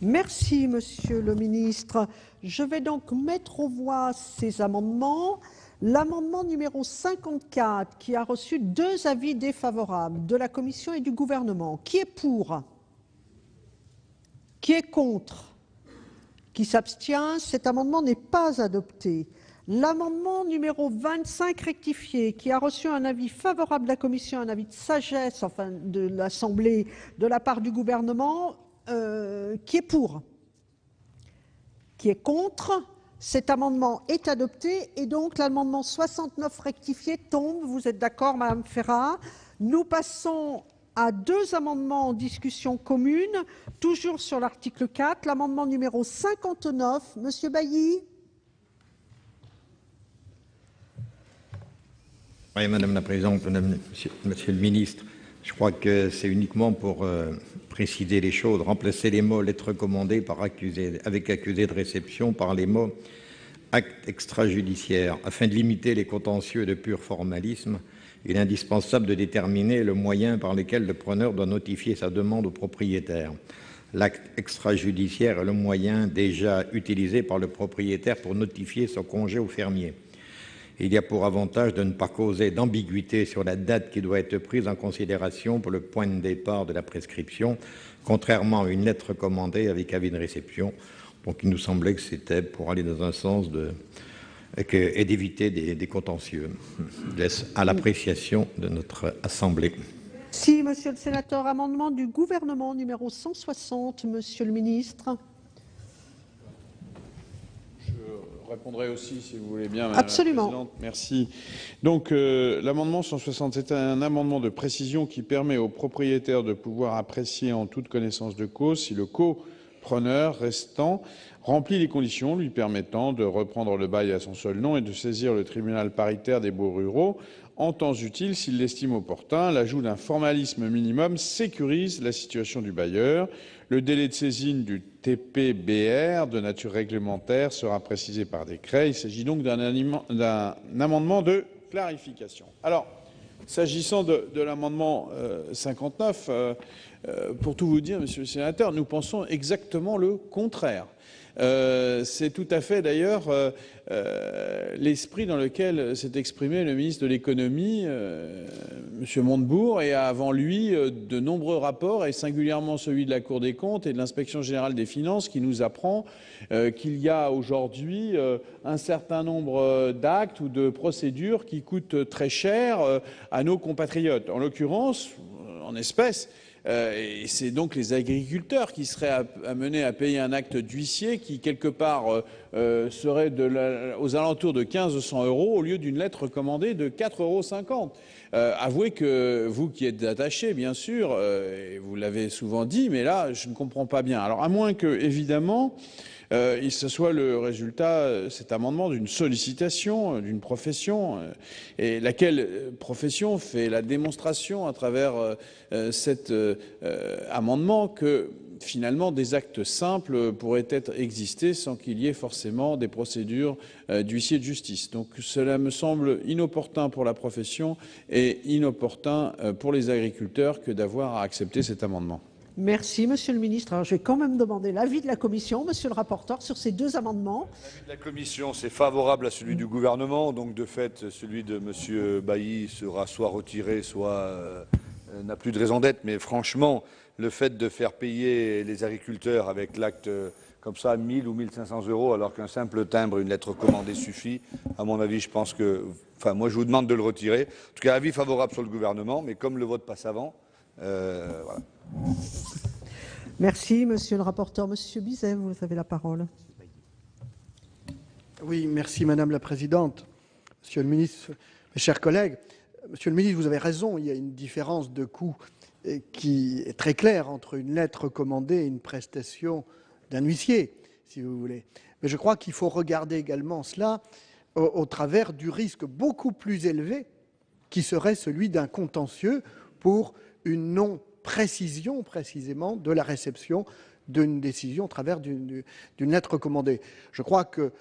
Merci, Monsieur le ministre. Je vais donc mettre aux voix ces amendements. L'amendement numéro 54, qui a reçu 2 avis défavorables de la Commission et du gouvernement. Qui est pour? Qui est contre? Qui s'abstient? Cet amendement n'est pas adopté. L'amendement numéro 25 rectifié, qui a reçu un avis favorable de la Commission, un avis de sagesse, enfin de l'Assemblée, de la part du gouvernement, qui est pour? Qui est contre? Cet amendement est adopté et donc l'amendement 69 rectifié tombe. Vous êtes d'accord, Madame Ferrat? Nous passons à 2 amendements en discussion commune, toujours sur l'article 4. L'amendement numéro 59, Monsieur Bailly. Oui, Madame la Présidente, Monsieur le Ministre, je crois que c'est uniquement pour préciser les choses, remplacer les mots « lettre commandée » par accusé, avec accusé de réception par les mots « acte extrajudiciaire ». Afin de limiter les contentieux de pur formalisme, il est indispensable de déterminer le moyen par lequel le preneur doit notifier sa demande au propriétaire. L'acte extrajudiciaire est le moyen déjà utilisé par le propriétaire pour notifier son congé au fermier. Il y a pour avantage de ne pas causer d'ambiguïté sur la date qui doit être prise en considération pour le point de départ de la prescription, contrairement à une lettre commandée avec avis de réception. Donc il nous semblait que c'était pour aller dans un sens et d'éviter des contentieux. Je laisse à l'appréciation de notre Assemblée. Si, Monsieur le Sénateur, amendement du gouvernement numéro 160, Monsieur le Ministre. Je répondrai aussi, si vous voulez bien, Madame Absolument. la Présidente. Merci. Donc, l'amendement 160, c'est un amendement de précision qui permet aux propriétaires de pouvoir apprécier en toute connaissance de cause si le copreneur restant remplit les conditions lui permettant de reprendre le bail à son seul nom et de saisir le tribunal paritaire des baux ruraux en temps utile s'il l'estime opportun. L'ajout d'un formalisme minimum sécurise la situation du bailleur. Le délai de saisine du TPBR de nature réglementaire sera précisé par décret. Il s'agit donc d'un amendement de clarification. Alors, s'agissant de l'amendement 59, pour tout vous dire, Monsieur le Sénateur, nous pensons exactement le contraire. C'est tout à fait d'ailleurs l'esprit dans lequel s'est exprimé le ministre de l'économie, M. Montebourg, et avant lui de nombreux rapports, et singulièrement celui de la Cour des comptes et de l'Inspection générale des finances, qui nous apprend qu'il y a aujourd'hui un certain nombre d'actes ou de procédures qui coûtent très cher à nos compatriotes. En l'occurrence, en espèces, et c'est donc les agriculteurs qui seraient amenés à payer un acte d'huissier qui, quelque part, serait aux alentours de 1500 € au lieu d'une lettre commandée de 4,50 €. Avouez que vous qui êtes attaché, bien sûr, et vous l'avez souvent dit, mais là, je ne comprends pas bien. Alors, à moins que, évidemment, ce soit le résultat, cet amendement, d'une sollicitation d'une profession, et laquelle profession fait la démonstration à travers cet amendement que finalement des actes simples pourraient exister sans qu'il y ait forcément des procédures d'huissier de justice. Donc cela me semble inopportun pour la profession et inopportun pour les agriculteurs que d'avoir à accepter cet amendement. Merci, Monsieur le Ministre. Alors, je vais quand même demander l'avis de la Commission, Monsieur le rapporteur, sur ces 2 amendements. L'avis de la Commission, c'est favorable à celui du gouvernement. Donc, de fait, celui de Monsieur Bailly sera soit retiré, soit n'a plus de raison d'être. Mais franchement, le fait de faire payer les agriculteurs avec l'acte comme ça, 1000 ou 1500 €, alors qu'un simple timbre, une lettre commandée suffit, à mon avis, je pense que... Enfin, moi, je vous demande de le retirer. En tout cas, avis favorable sur le gouvernement, mais comme le vote passe avant, voilà. Merci, Monsieur le rapporteur. Monsieur Bizet, vous avez la parole. Oui, merci Madame la Présidente. Monsieur le Ministre, mes chers collègues, Monsieur le Ministre, vous avez raison, il y a une différence de coût qui est très claire entre une lettre commandée et une prestation d'un huissier. si vous voulez. Mais je crois qu'il faut regarder également cela au travers du risque beaucoup plus élevé qui serait celui d'un contentieux pour une non-précision précisément de la réception d'une décision au travers d'une lettre recommandée. Je crois que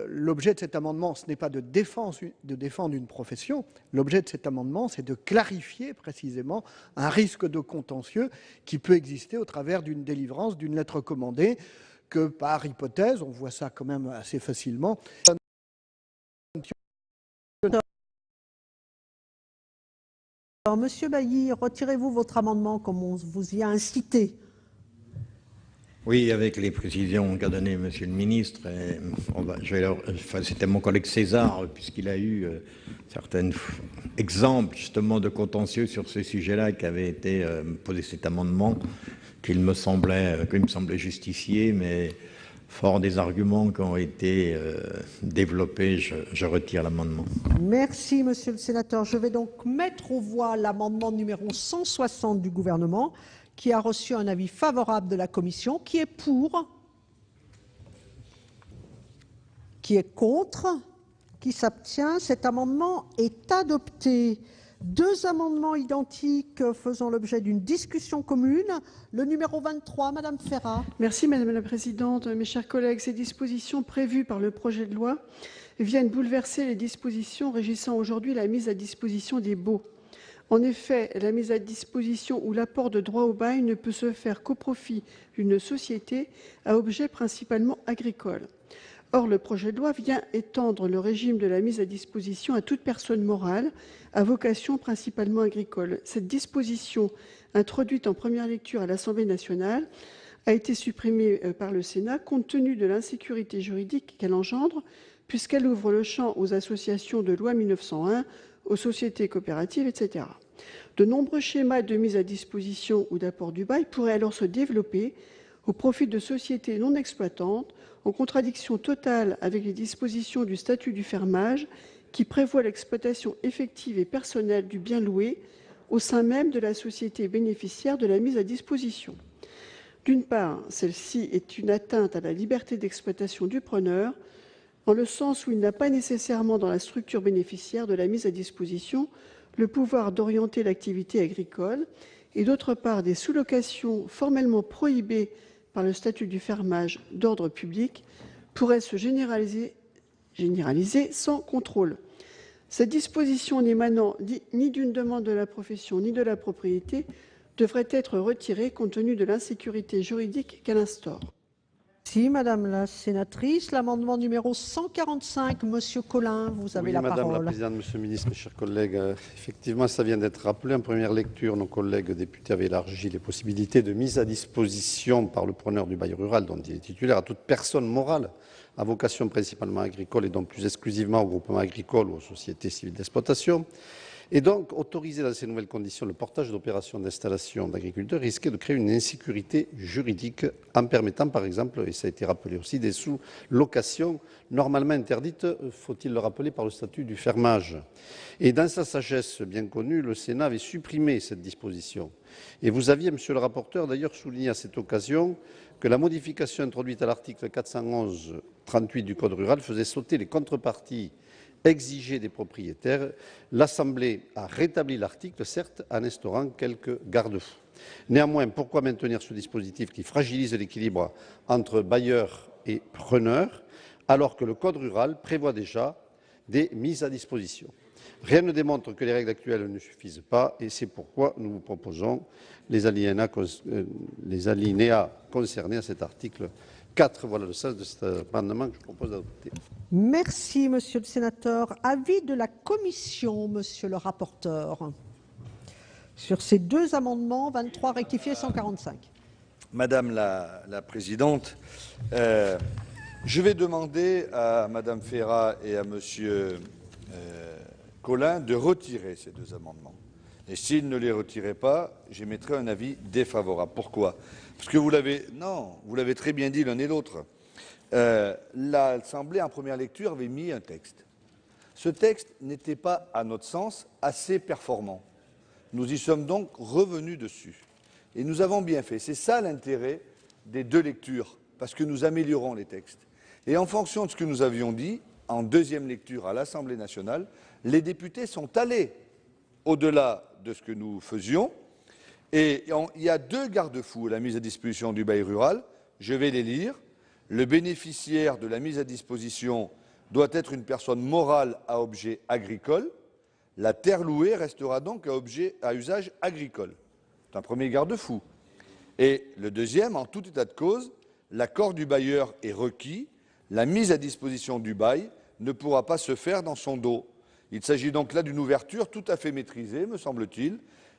l'objet de cet amendement, ce n'est pas de défendre une profession. L'objet de cet amendement, c'est de clarifier précisément un risque de contentieux qui peut exister au travers d'une délivrance d'une lettre recommandée que, par hypothèse, on voit ça quand même assez facilement. Alors, Monsieur Bailly, retirez-vous votre amendement comme on vous y a incité? Oui, avec les précisions qu'a donné Monsieur le ministre, c'était mon collègue César, puisqu'il a eu certains exemples justement de contentieux sur ce sujet-là qui avait été posé cet amendement, qu'il me semblait justifié, mais fort des arguments qui ont été développés, je retire l'amendement. Merci, Monsieur le sénateur. Je vais donc mettre aux voix l'amendement numéro 160 du gouvernement, qui a reçu un avis favorable de la commission. Qui est pour? Qui est contre? Qui s'abstient? Cet amendement est adopté. Deux amendements identiques faisant l'objet d'une discussion commune. Le numéro 23, Madame Ferrat. Merci Madame la Présidente. Mes chers collègues, ces dispositions prévues par le projet de loi viennent bouleverser les dispositions régissant aujourd'hui la mise à disposition des baux. En effet, la mise à disposition ou l'apport de droits au bail ne peut se faire qu'au profit d'une société à objet principalement agricole. Or, le projet de loi vient étendre le régime de la mise à disposition à toute personne morale à vocation principalement agricole. Cette disposition, introduite en première lecture à l'Assemblée nationale, a été supprimée par le Sénat compte tenu de l'insécurité juridique qu'elle engendre, puisqu'elle ouvre le champ aux associations de loi 1901, aux sociétés coopératives, etc. De nombreux schémas de mise à disposition ou d'apport du bail pourraient alors se développer au profit de sociétés non exploitantes, en contradiction totale avec les dispositions du statut du fermage qui prévoit l'exploitation effective et personnelle du bien loué au sein même de la société bénéficiaire de la mise à disposition. D'une part, celle-ci est une atteinte à la liberté d'exploitation du preneur, en le sens où il n'a pas nécessairement dans la structure bénéficiaire de la mise à disposition le pouvoir d'orienter l'activité agricole, et d'autre part, des sous-locations formellement prohibées par le statut du fermage d'ordre public pourraient se généraliser sans contrôle. Cette disposition n'émanant ni d'une demande de la profession ni de la propriété devrait être retirée compte tenu de l'insécurité juridique qu'elle instaure. Merci, Madame la sénatrice. L'amendement numéro 145, Monsieur Collin, vous avez la parole. Madame la Présidente, Monsieur le Ministre, mes chers collègues, effectivement, ça vient d'être rappelé. En première lecture, nos collègues députés avaient élargi les possibilités de mise à disposition par le preneur du bail rural, dont il est titulaire, à toute personne morale à vocation principalement agricole et donc plus exclusivement aux groupements agricoles ou aux sociétés civiles d'exploitation. Et donc, autoriser dans ces nouvelles conditions le portage d'opérations d'installation d'agriculteurs risquait de créer une insécurité juridique en permettant, par exemple, et ça a été rappelé aussi, des sous-locations normalement interdites, faut-il le rappeler, par le statut du fermage. Et dans sa sagesse bien connue, le Sénat avait supprimé cette disposition. Et vous aviez, monsieur le rapporteur, d'ailleurs souligné à cette occasion que la modification introduite à l'article 411-38 du Code rural faisait sauter les contreparties exigées des propriétaires. L'Assemblée a rétabli l'article, certes, en instaurant quelques garde-fous. Néanmoins, pourquoi maintenir ce dispositif qui fragilise l'équilibre entre bailleurs et preneurs, alors que le Code rural prévoit déjà des mises à disposition? Rien ne démontre que les règles actuelles ne suffisent pas, et c'est pourquoi nous vous proposons les alinéas concernés à cet article 4. Voilà le sens de cet amendement que je propose d'adopter. Merci, Monsieur le sénateur. Avis de la commission, Monsieur le rapporteur, sur ces deux amendements, 23 rectifié 145. Madame la Présidente, je vais demander à Madame Ferrat et à Monsieur Collin de retirer ces deux amendements. Et s'ils ne les retiraient pas, j'émettrai un avis défavorable. Pourquoi? Parce que vous l'avez très bien dit l'un et l'autre. L'Assemblée, en première lecture, avait mis un texte. Ce texte n'était pas, à notre sens, assez performant. Nous y sommes donc revenus dessus. Et nous avons bien fait. C'est ça l'intérêt des deux lectures parce que nous améliorons les textes. Et en fonction de ce que nous avions dit, en deuxième lecture à l'Assemblée nationale, les députés sont allés au-delà de ce que nous faisions. Et il y a 2 garde-fous à la mise à disposition du bail rural. Je vais les lire. Le bénéficiaire de la mise à disposition doit être une personne morale à objet agricole. La terre louée restera donc à usage agricole. C'est un premier garde-fou. Et le deuxième, en tout état de cause, l'accord du bailleur est requis. La mise à disposition du bail ne pourra pas se faire dans son dos. Il s'agit donc là d'une ouverture tout à fait maîtrisée, me semble-t-il,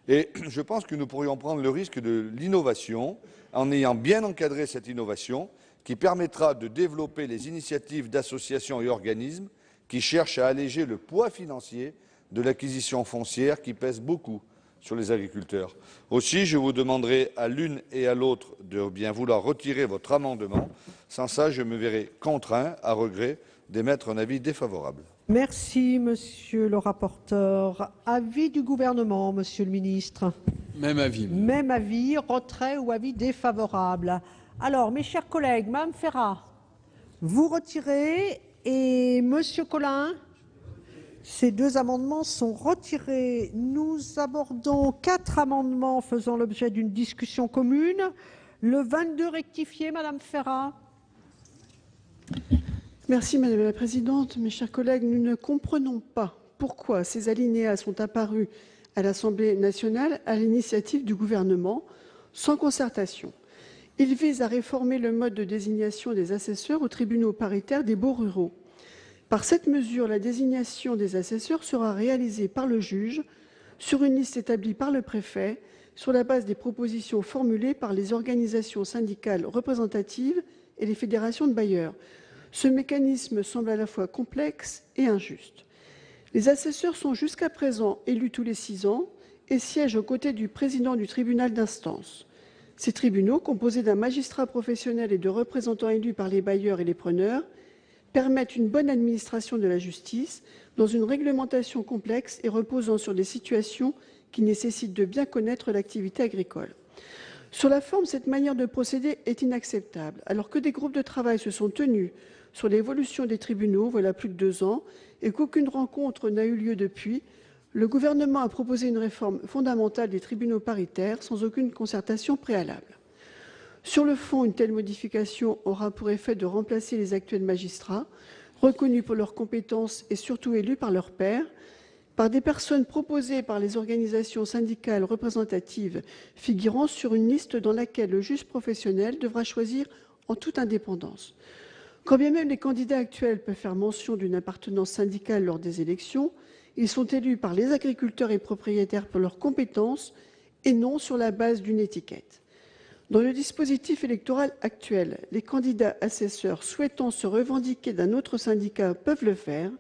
et je pense que nous pourrions prendre le risque de l'innovation en ayant bien encadré cette innovation qui permettra de développer les initiatives d'associations et organismes qui cherchent à alléger le poids financier de l'acquisition foncière qui pèse beaucoup sur les agriculteurs. Aussi, je vous demanderai à l'une et à l'autre de bien vouloir retirer votre amendement. Sans ça, je me verrai contraint, à regret, d'émettre un avis défavorable. Merci, monsieur le rapporteur. Avis du gouvernement, monsieur le ministre. Même avis. Même avis, retrait ou avis défavorable. Alors, mes chers collègues, Mme Ferrat, vous retirez et monsieur Collin, ces 2 amendements sont retirés. Nous abordons 4 amendements faisant l'objet d'une discussion commune. Le 22 rectifié, Madame Ferrat. Merci Madame la Présidente. Mes chers collègues, nous ne comprenons pas pourquoi ces alinéas sont apparus à l'Assemblée nationale à l'initiative du gouvernement, sans concertation. Ils visent à réformer le mode de désignation des assesseurs aux tribunaux paritaires des baux ruraux. Par cette mesure, la désignation des assesseurs sera réalisée par le juge sur une liste établie par le préfet sur la base des propositions formulées par les organisations syndicales représentatives et les fédérations de bailleurs. Ce mécanisme semble à la fois complexe et injuste. Les assesseurs sont jusqu'à présent élus tous les 6 ans et siègent aux côtés du président du tribunal d'instance. Ces tribunaux, composés d'un magistrat professionnel et de représentants élus par les bailleurs et les preneurs, permettent une bonne administration de la justice dans une réglementation complexe et reposant sur des situations qui nécessitent de bien connaître l'activité agricole. Sur la forme, cette manière de procéder est inacceptable. Alors que des groupes de travail se sont tenus sur l'évolution des tribunaux voilà plus de 2 ans et qu'aucune rencontre n'a eu lieu depuis, le gouvernement a proposé une réforme fondamentale des tribunaux paritaires sans aucune concertation préalable. Sur le fond, une telle modification aura pour effet de remplacer les actuels magistrats, reconnus pour leurs compétences et surtout élus par leurs pairs, par des personnes proposées par les organisations syndicales représentatives figurant sur une liste dans laquelle le juge professionnel devra choisir en toute indépendance. Quand bien même les candidats actuels peuvent faire mention d'une appartenance syndicale lors des élections, ils sont élus par les agriculteurs et propriétaires pour leurs compétences et non sur la base d'une étiquette. Dans le dispositif électoral actuel, les candidats assesseurs souhaitant se revendiquer d'un autre syndicat peuvent le faire,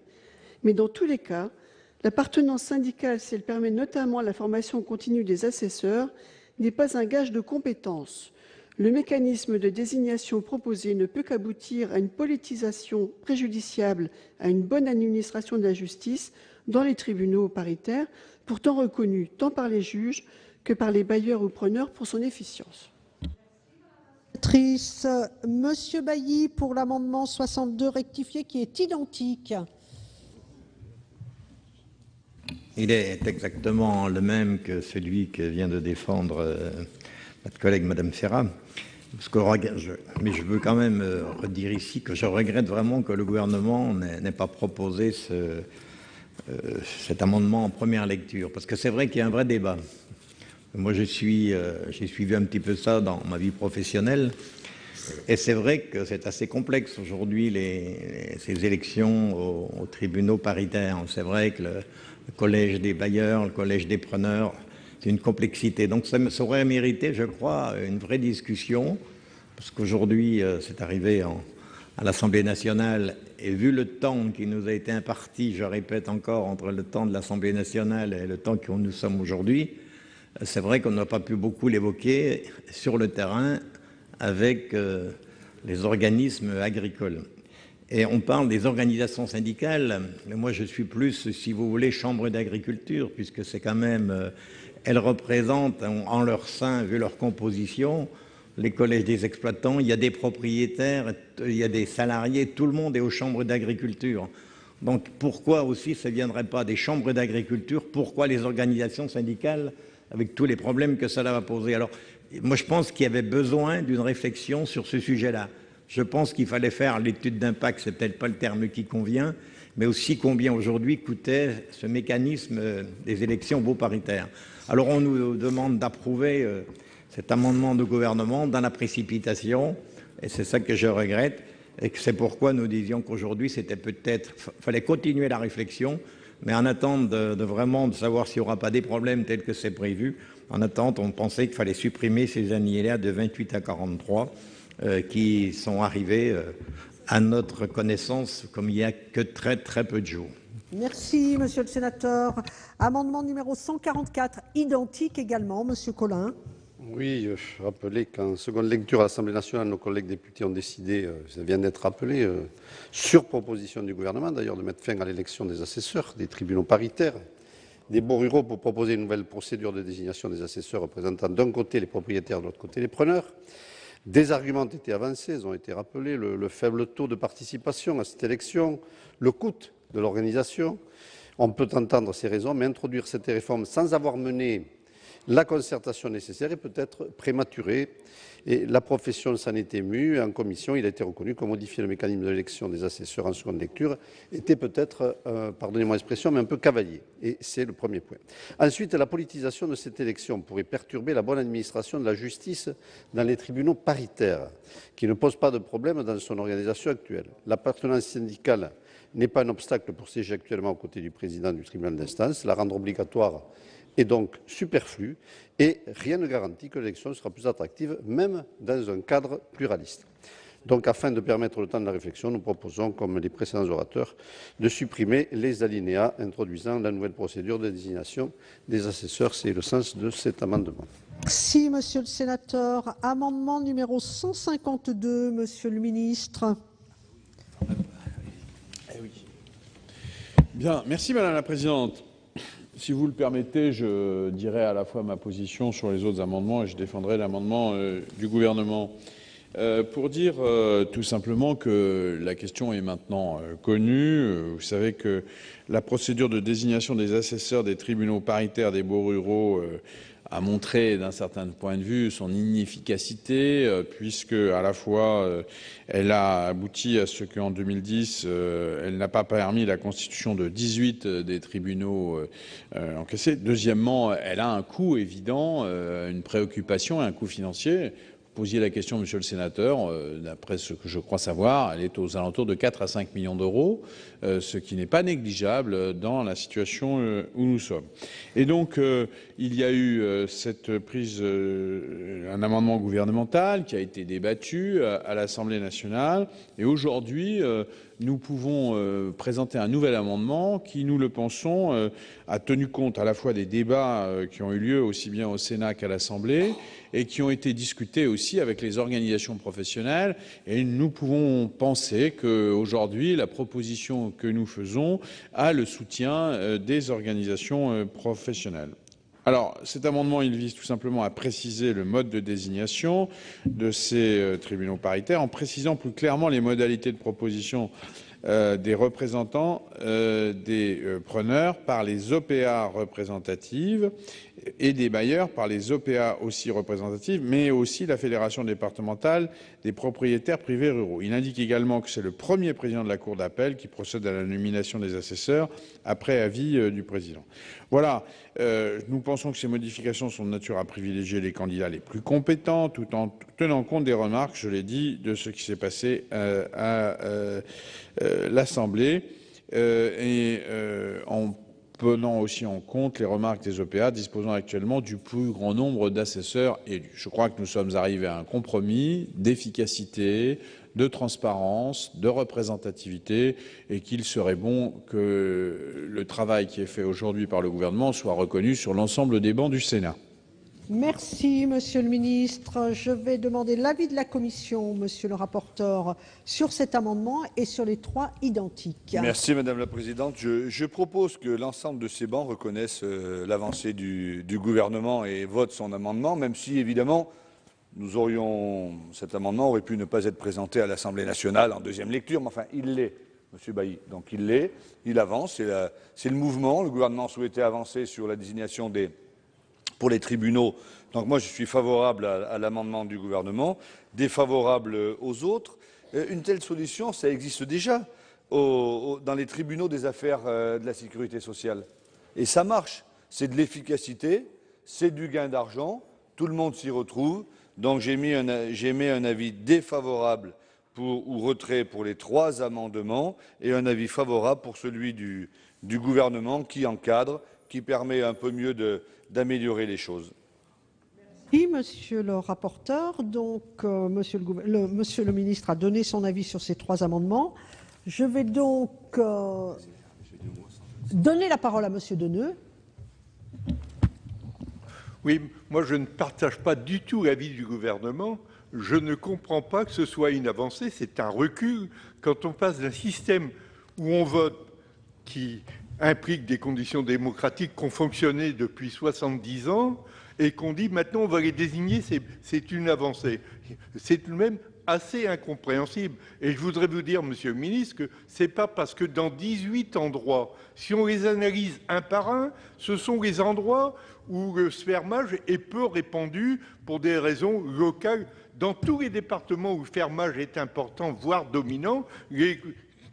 mais dans tous les cas, l'appartenance syndicale, si elle permet notamment la formation continue des assesseurs, n'est pas un gage de compétence. Le mécanisme de désignation proposé ne peut qu'aboutir à une politisation préjudiciable à une bonne administration de la justice dans les tribunaux paritaires, pourtant reconnus tant par les juges que par les bailleurs ou preneurs pour son efficience. Monsieur Bailly pour l'amendement 62 rectifié qui est identique. Il est exactement le même que celui que vient de défendre notre collègue Madame Ferrat. Mais je veux quand même redire ici que je regrette vraiment que le gouvernement n'ait pas proposé cet amendement en première lecture, parce que c'est vrai qu'il y a un vrai débat. Moi, j'ai suivi un petit peu ça dans ma vie professionnelle, et c'est vrai que c'est assez complexe aujourd'hui ces élections aux tribunaux paritaires. C'est vrai que le collège des bailleurs, le collège des preneurs, c'est une complexité. Donc ça aurait mérité, je crois, une vraie discussion, parce qu'aujourd'hui, c'est arrivé à l'Assemblée nationale, et vu le temps qui nous a été imparti, je répète encore, entre le temps de l'Assemblée nationale et le temps où nous sommes aujourd'hui, c'est vrai qu'on n'a pas pu beaucoup l'évoquer sur le terrain avec les organismes agricoles. Et on parle des organisations syndicales, mais moi je suis plus, si vous voulez, chambre d'agriculture, puisque c'est quand même, elles représentent en leur sein, vu leur composition, les collèges des exploitants, il y a des propriétaires, il y a des salariés, tout le monde est aux chambres d'agriculture. Donc pourquoi aussi ça ne viendrait pas des chambres d'agriculture? Pourquoi les organisations syndicales, avec tous les problèmes que cela va poser? Alors, moi je pense qu'il y avait besoin d'une réflexion sur ce sujet-là. Je pense qu'il fallait faire l'étude d'impact, c'est peut-être pas le terme qui convient, mais aussi combien aujourd'hui coûtait ce mécanisme des élections beaux paritaires. Alors on nous demande d'approuver cet amendement du gouvernement dans la précipitation, et c'est ça que je regrette, et que c'est pourquoi nous disions qu'aujourd'hui c'était peut-être, fallait continuer la réflexion, mais en attente de savoir s'il n'y aura pas des problèmes tels que c'est prévu, en attente on pensait qu'il fallait supprimer ces années-là de 28 à 43 qui sont arrivés à notre connaissance comme il n'y a que très peu de jours. Merci, monsieur le sénateur. Amendement numéro 144, identique également, monsieur Collin. Oui, rappeler qu'en seconde lecture à l'Assemblée nationale, nos collègues députés ont décidé, ça vient d'être rappelé, sur proposition du gouvernement d'ailleurs, de mettre fin à l'élection des assesseurs, des tribunaux paritaires, des baux ruraux pour proposer une nouvelle procédure de désignation des assesseurs représentant d'un côté les propriétaires, de l'autre côté les preneurs. Des arguments ont été avancés, ils ont été rappelés, le faible taux de participation à cette élection, le coût de l'organisation. On peut entendre ces raisons, mais introduire cette réforme sans avoir mené la concertation nécessaire est peut-être prématurée. Et la profession s'en est émue. En commission, il a été reconnu que modifier le mécanisme de l'élection des assesseurs en seconde lecture était peut-être, pardonnez-moi l'expression, mais un peu cavalier. Et c'est le premier point. Ensuite, la politisation de cette élection pourrait perturber la bonne administration de la justice dans les tribunaux paritaires, qui ne pose pas de problème dans son organisation actuelle. L'appartenance syndicale n'est pas un obstacle pour siéger actuellement aux côtés du président du tribunal d'instance. La rendre obligatoire est donc superflu et rien ne garantit que l'élection sera plus attractive, même dans un cadre pluraliste. Donc, afin de permettre le temps de la réflexion, nous proposons, comme les précédents orateurs, de supprimer les alinéas introduisant la nouvelle procédure de désignation des assesseurs. C'est le sens de cet amendement. Merci, monsieur le sénateur. Amendement numéro 152, monsieur le ministre. Bien, merci Madame la Présidente. Si vous le permettez, je dirai à la fois ma position sur les autres amendements et je défendrai l'amendement du gouvernement. Pour dire tout simplement que la question est maintenant connue. Vous savez que la procédure de désignation des assesseurs des tribunaux paritaires des baux ruraux a montré d'un certain point de vue son inefficacité, puisque à la fois elle a abouti à ce qu'en 2010, elle n'a pas permis la constitution de 18 des tribunaux encaissés. Deuxièmement, elle a un coût évident, une préoccupation et un coût financier. Vous posiez la question, monsieur le sénateur, d'après ce que je crois savoir, elle est aux alentours de 4 à 5 millions d'euros, ce qui n'est pas négligeable dans la situation où nous sommes. Et donc, il y a eu cette prise, un amendement gouvernemental qui a été débattu à l'Assemblée nationale. Et aujourd'hui, nous pouvons présenter un nouvel amendement qui, nous le pensons, a tenu compte à la fois des débats qui ont eu lieu aussi bien au Sénat qu'à l'Assemblée et qui ont été discutés aussi avec les organisations professionnelles. Et nous pouvons penser qu'aujourd'hui, la proposition que nous faisons a le soutien des organisations professionnelles. Alors, cet amendement, il vise tout simplement à préciser le mode de désignation de ces tribunaux paritaires en précisant plus clairement les modalités de proposition des représentants des preneurs par les OPA représentatives et des bailleurs par les OPA aussi représentatives, mais aussi la Fédération départementale des propriétaires privés ruraux. Il indique également que c'est le premier président de la Cour d'appel qui procède à la nomination des assesseurs après avis du président. Voilà, nous pensons que ces modifications sont de nature à privilégier les candidats les plus compétents tout en tenant compte des remarques, je l'ai dit, de ce qui s'est passé à l'Assemblée et en prenant aussi en compte les remarques des OPA disposant actuellement du plus grand nombre d'assesseurs élus. Je crois que nous sommes arrivés à un compromis d'efficacité, de transparence, de représentativité et qu'il serait bon que le travail qui est fait aujourd'hui par le gouvernement soit reconnu sur l'ensemble des bancs du Sénat. Merci, monsieur le ministre. Je vais demander l'avis de la commission, monsieur le rapporteur, sur cet amendement et sur les trois identiques. Merci, Madame la Présidente. Je propose que l'ensemble de ces bancs reconnaissent l'avancée du gouvernement et votent son amendement, même si, évidemment, cet amendement aurait pu ne pas être présenté à l'Assemblée nationale en deuxième lecture, mais enfin, il l'est, Monsieur Bailly. Donc il l'est, il avance, c'est le mouvement. Le gouvernement souhaitait avancer sur la désignation pour les tribunaux. Donc moi, je suis favorable à l'amendement du gouvernement, défavorable aux autres. Une telle solution, ça existe déjà dans les tribunaux des affaires de la sécurité sociale. Et ça marche. C'est de l'efficacité, c'est du gain d'argent, tout le monde s'y retrouve. Donc j'émets un avis défavorable ou retrait pour les 3 amendements et un avis favorable pour celui du gouvernement qui encadre, qui permet un peu mieux d'améliorer les choses. Merci, monsieur le rapporteur. Donc, monsieur le ministre a donné son avis sur ces 3 amendements. Je vais donc donner la parole à monsieur Deneux. Oui, moi je ne partage pas du tout l'avis du gouvernement. Je ne comprends pas que ce soit une avancée, c'est un recul. Quand on passe d'un système où on vote qui implique des conditions démocratiques qui ont fonctionné depuis 70 ans et qu'on dit maintenant on va les désigner, c'est une avancée. C'est tout de même assez incompréhensible. Et je voudrais vous dire, monsieur le ministre, que ce n'est pas parce que dans 18 endroits, si on les analyse un par un, ce sont les endroits où le fermage est peu répandu pour des raisons locales. Dans tous les départements où le fermage est important, voire dominant, les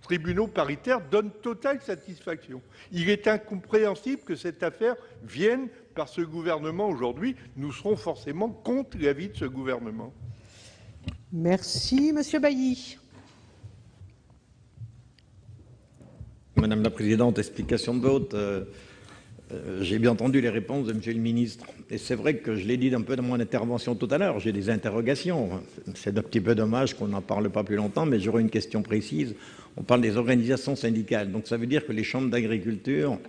tribunaux paritaires donnent totale satisfaction. Il est incompréhensible que cette affaire vienne par ce gouvernement aujourd'hui. Nous serons forcément contre l'avis de ce gouvernement. Merci, monsieur Bailly. Madame la Présidente, explication de vote. J'ai bien entendu les réponses de monsieur le ministre. Et c'est vrai que je l'ai dit un peu dans mon intervention tout à l'heure, j'ai des interrogations. C'est un petit peu dommage qu'on n'en parle pas plus longtemps, mais j'aurais une question précise. On parle des organisations syndicales. Donc ça veut dire que les chambres d'agriculture,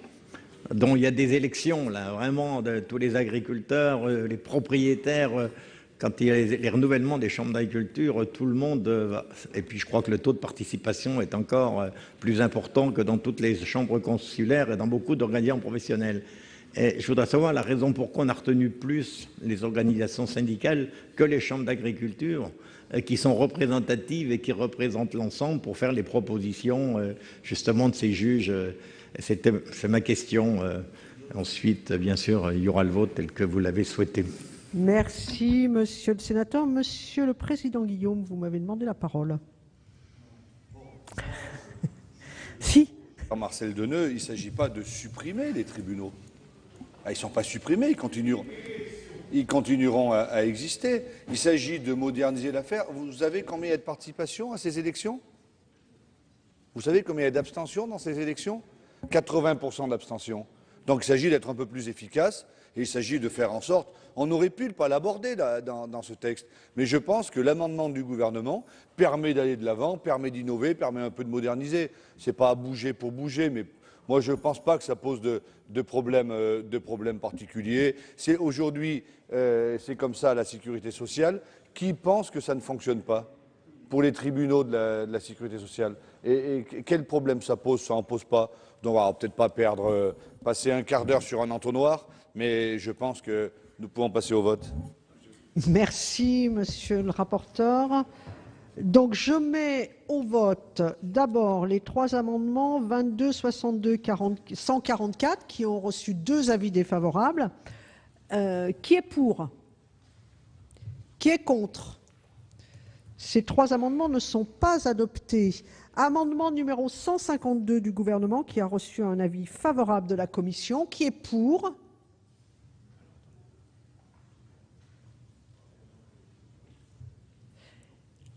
dont il y a des élections, là, vraiment, de tous les agriculteurs, les propriétaires, quand il y a les renouvellements des chambres d'agriculture, tout le monde va. Et puis je crois que le taux de participation est encore plus important que dans toutes les chambres consulaires et dans beaucoup d'organisations professionnelles. Et je voudrais savoir la raison pourquoi on a retenu plus les organisations syndicales que les chambres d'agriculture, qui sont représentatives et qui représentent l'ensemble pour faire les propositions justement de ces juges. C'est ma question. Ensuite, bien sûr, il y aura le vote tel que vous l'avez souhaité. Merci, monsieur le sénateur. Monsieur le président Guillaume, vous m'avez demandé la parole. Si. Marcel Deneux, il ne s'agit pas de supprimer les tribunaux. Ils ne sont pas supprimés, ils continueront à exister. Il s'agit de moderniser l'affaire. Vous savez combien il y a de participation à ces élections? Vous savez combien il y a d'abstention dans ces élections? 80% d'abstention. Donc il s'agit d'être un peu plus efficace et il s'agit de faire en sorte. On aurait pu ne pas l'aborder dans ce texte, mais je pense que l'amendement du gouvernement permet d'aller de l'avant, permet d'innover, permet un peu de moderniser. Ce n'est pas à bouger pour bouger, mais moi je ne pense pas que ça pose de problèmes particuliers. Aujourd'hui, c'est comme ça la sécurité sociale. Qui pense que ça ne fonctionne pas pour les tribunaux de la sécurité sociale? Et quel problème ça pose? Ça n'en pose pas. Donc on ne va peut-être pas passer un quart d'heure sur un entonnoir, mais je pense que nous pouvons passer au vote. Merci, monsieur le rapporteur. Donc je mets au vote d'abord les 3 amendements 22, 62, 144 qui ont reçu 2 avis défavorables. Qui est pour? Qui est contre? Ces 3 amendements ne sont pas adoptés. Amendement numéro 152 du gouvernement qui a reçu un avis favorable de la commission. Qui est pour?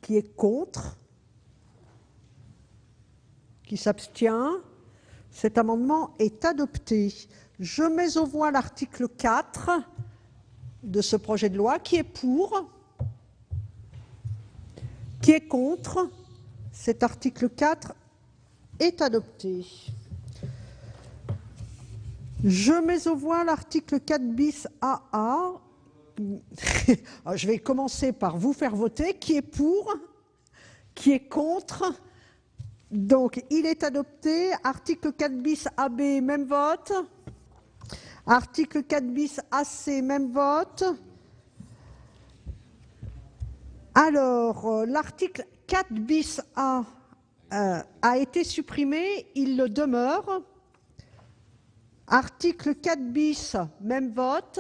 Qui est contre? Qui s'abstient? Cet amendement est adopté. Je mets aux voix l'article 4 de ce projet de loi. Qui est pour? Qui est contre? Cet article 4 est adopté. Je mets aux voix l'article 4 bis AA. Je vais commencer par vous faire voter. Qui est pour? Qui est contre? Donc, il est adopté. Article 4 bis AB, même vote. Article 4 bis AC, même vote. Alors, l'article 4 bis A a été supprimé, il le demeure. Article 4 bis, même vote.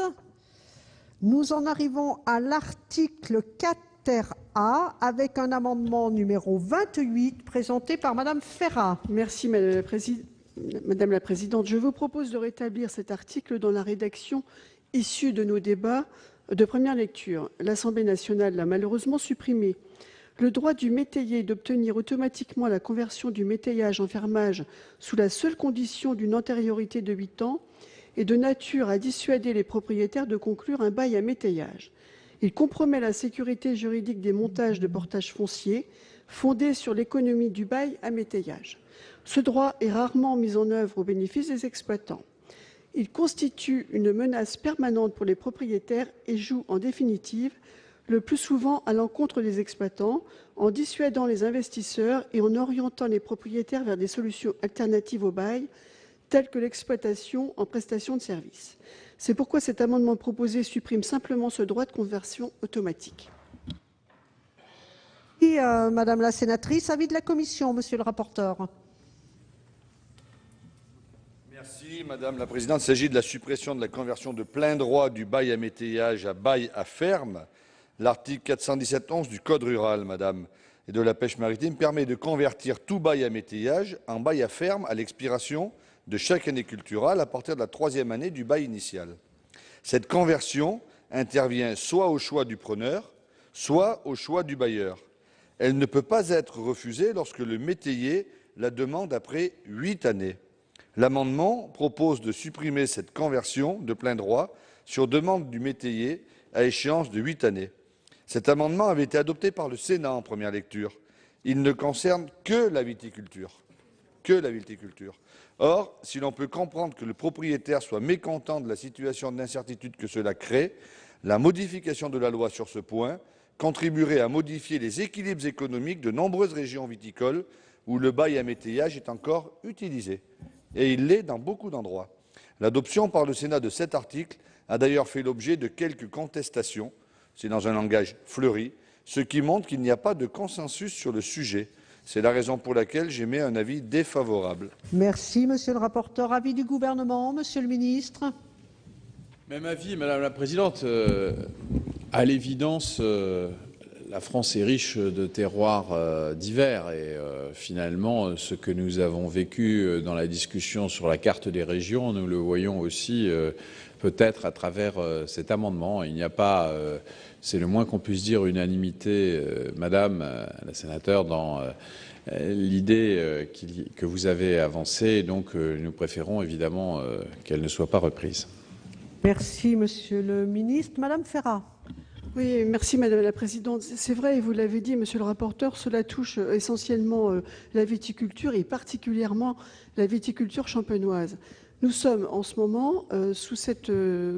Nous en arrivons à l'article 4 ter A avec un amendement numéro 28 présenté par Madame Ferrat. Merci Madame la Présidente. Je vous propose de rétablir cet article dans la rédaction issue de nos débats de première lecture. L'Assemblée nationale l'a malheureusement supprimé. Le droit du métayer d'obtenir automatiquement la conversion du métayage en fermage sous la seule condition d'une antériorité de 8 ans est de nature à dissuader les propriétaires de conclure un bail à métayage. Il compromet la sécurité juridique des montages de portage foncier fondés sur l'économie du bail à métayage. Ce droit est rarement mis en œuvre au bénéfice des exploitants. Il constitue une menace permanente pour les propriétaires et joue en définitive le plus souvent à l'encontre des exploitants, en dissuadant les investisseurs et en orientant les propriétaires vers des solutions alternatives au bail, telles que l'exploitation en prestation de services. C'est pourquoi cet amendement proposé supprime simplement ce droit de conversion automatique. Et, Madame la sénatrice, avis de la commission, monsieur le rapporteur. Merci Madame la Présidente. Il s'agit de la suppression de la conversion de plein droit du bail à métayage à bail à ferme. L'article 417-11 du Code rural, Madame, et de la pêche maritime permet de convertir tout bail à métayage en bail à ferme à l'expiration de chaque année culturale à partir de la 3e année du bail initial. Cette conversion intervient soit au choix du preneur, soit au choix du bailleur. Elle ne peut pas être refusée lorsque le métayer la demande après 8 années. L'amendement propose de supprimer cette conversion de plein droit sur demande du métayer à échéance de 8 années. Cet amendement avait été adopté par le Sénat en première lecture. Il ne concerne que la viticulture. Or, si l'on peut comprendre que le propriétaire soit mécontent de la situation d'incertitude que cela crée, la modification de la loi sur ce point contribuerait à modifier les équilibres économiques de nombreuses régions viticoles où le bail à métayage est encore utilisé. Et il l'est dans beaucoup d'endroits. L'adoption par le Sénat de cet article a d'ailleurs fait l'objet de quelques contestations, c'est dans un langage fleuri, ce qui montre qu'il n'y a pas de consensus sur le sujet. C'est la raison pour laquelle j'émets un avis défavorable. Merci, monsieur le rapporteur. Avis du gouvernement, monsieur le ministre. Même avis, Madame la Présidente. À l'évidence, la France est riche de terroirs divers et finalement, ce que nous avons vécu dans la discussion sur la carte des régions, nous le voyons aussi peut-être à travers cet amendement. Il n'y a pas, c'est le moins qu'on puisse dire, unanimité, Madame la sénateur, dans l'idée que vous avez avancée. Donc nous préférons évidemment qu'elle ne soit pas reprise. Merci, monsieur le ministre. Madame Ferrat. Oui, merci Madame la Présidente. C'est vrai, et vous l'avez dit, Monsieur le rapporteur, cela touche essentiellement la viticulture et particulièrement la viticulture champenoise. Nous sommes en ce moment sous cette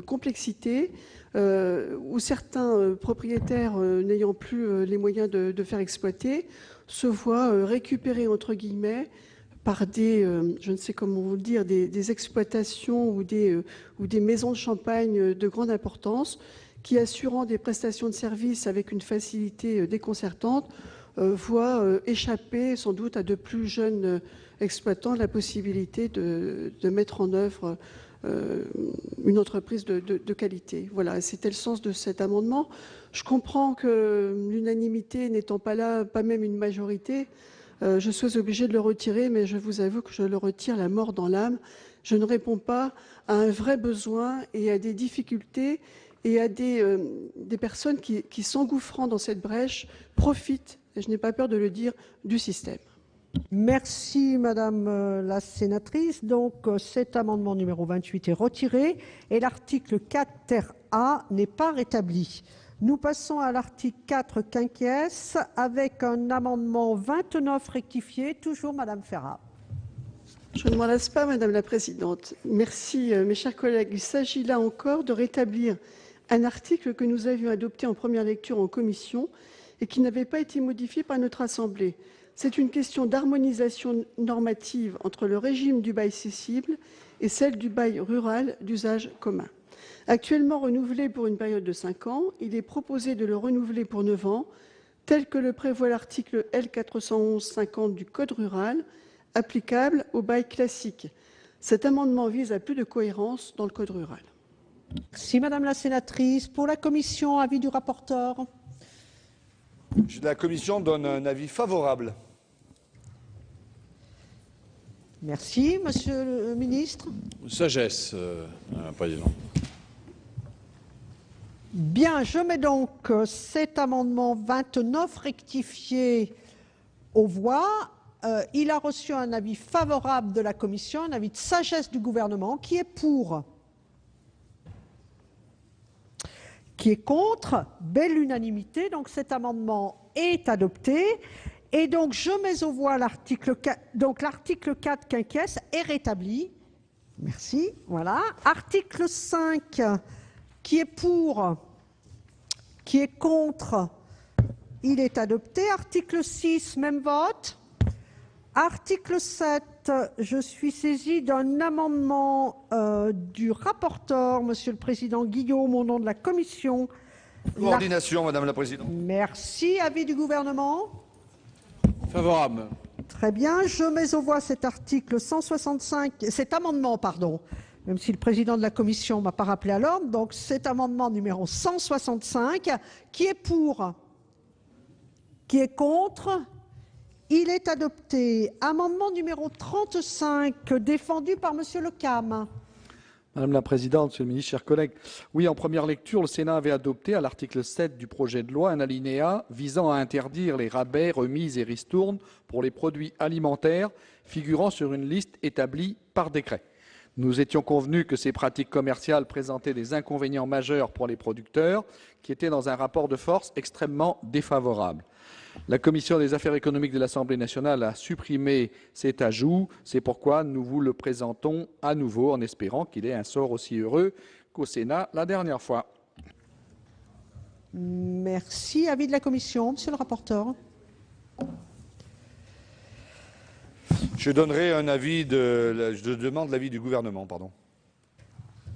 complexité où certains propriétaires n'ayant plus les moyens de faire exploiter se voient récupérer entre guillemets par des, je ne sais comment vous le dire, des exploitations ou des maisons de champagne de grande importance qui, assurant des prestations de services avec une facilité déconcertante, voient échapper sans doute à de plus jeunes exploitants la possibilité de mettre en œuvre une entreprise de qualité. Voilà, c'était le sens de cet amendement. Je comprends que l'unanimité n'étant pas là, pas même une majorité, je suis obligée de le retirer, mais je vous avoue que je le retire la mort dans l'âme. Je ne réponds pas à un vrai besoin et à des difficultés et à des personnes qui, s'engouffrant dans cette brèche, profitent, et je n'ai pas peur de le dire, du système. Merci, Madame la sénatrice. Donc, cet amendement numéro 28 est retiré et l'article 4 ter A n'est pas rétabli. Nous passons à l'article 4 quinquies avec un amendement 29 rectifié. Toujours Madame Ferrat. Je ne m'en lasse pas, Madame la Présidente. Merci, mes chers collègues. Il s'agit là encore de rétablir un article que nous avions adopté en première lecture en commission et qui n'avait pas été modifié par notre Assemblée. C'est une question d'harmonisation normative entre le régime du bail cessible et celle du bail rural d'usage commun. Actuellement renouvelé pour une période de 5 ans, il est proposé de le renouveler pour 9 ans, tel que le prévoit l'article L. 411-50 du Code rural, applicable au bail classique. Cet amendement vise à plus de cohérence dans le Code rural. Merci Madame la sénatrice. Pour la commission, avis du rapporteur. La commission donne un avis favorable. Merci. Monsieur le ministre. Sagesse, Madame la Présidente. Bien, je mets donc cet amendement 29 rectifié aux voix. Il a reçu un avis favorable de la commission, un avis de sagesse du gouvernement. Qui est pour? Qui est contre? Belle unanimité. Donc cet amendement est adopté. Et donc je mets aux voix l'article 4. Donc l'article 4 quinquies est rétabli. Merci. Voilà. Article 5. Qui est pour? Qui est contre? Il est adopté. Article 6, même vote. Article 7, je suis saisie d'un amendement du rapporteur, Monsieur le Président Guillaume, au nom de la Commission. Coordination, Madame la Présidente. Merci. Avis du gouvernement? Favorable. Très bien. Je mets aux voix cet article 165, cet amendement, pardon, même si le président de la Commission ne m'a pas rappelé à l'ordre. Donc cet amendement numéro 165, qui est pour? Qui est contre? Il est adopté. Amendement numéro 35, défendu par Monsieur Le Cam. Madame la Présidente, Monsieur le Ministre, chers collègues, oui, en première lecture, le Sénat avait adopté à l'article 7 du projet de loi un alinéa visant à interdire les rabais, remises et ristournes pour les produits alimentaires figurant sur une liste établie par décret. Nous étions convenus que ces pratiques commerciales présentaient des inconvénients majeurs pour les producteurs qui étaient dans un rapport de force extrêmement défavorable. La Commission des affaires économiques de l'Assemblée nationale a supprimé cet ajout. C'est pourquoi nous vous le présentons à nouveau en espérant qu'il ait un sort aussi heureux qu'au Sénat la dernière fois. Merci. Avis de la Commission, Monsieur le rapporteur. Je donnerai un avis je demande l'avis du gouvernement, pardon.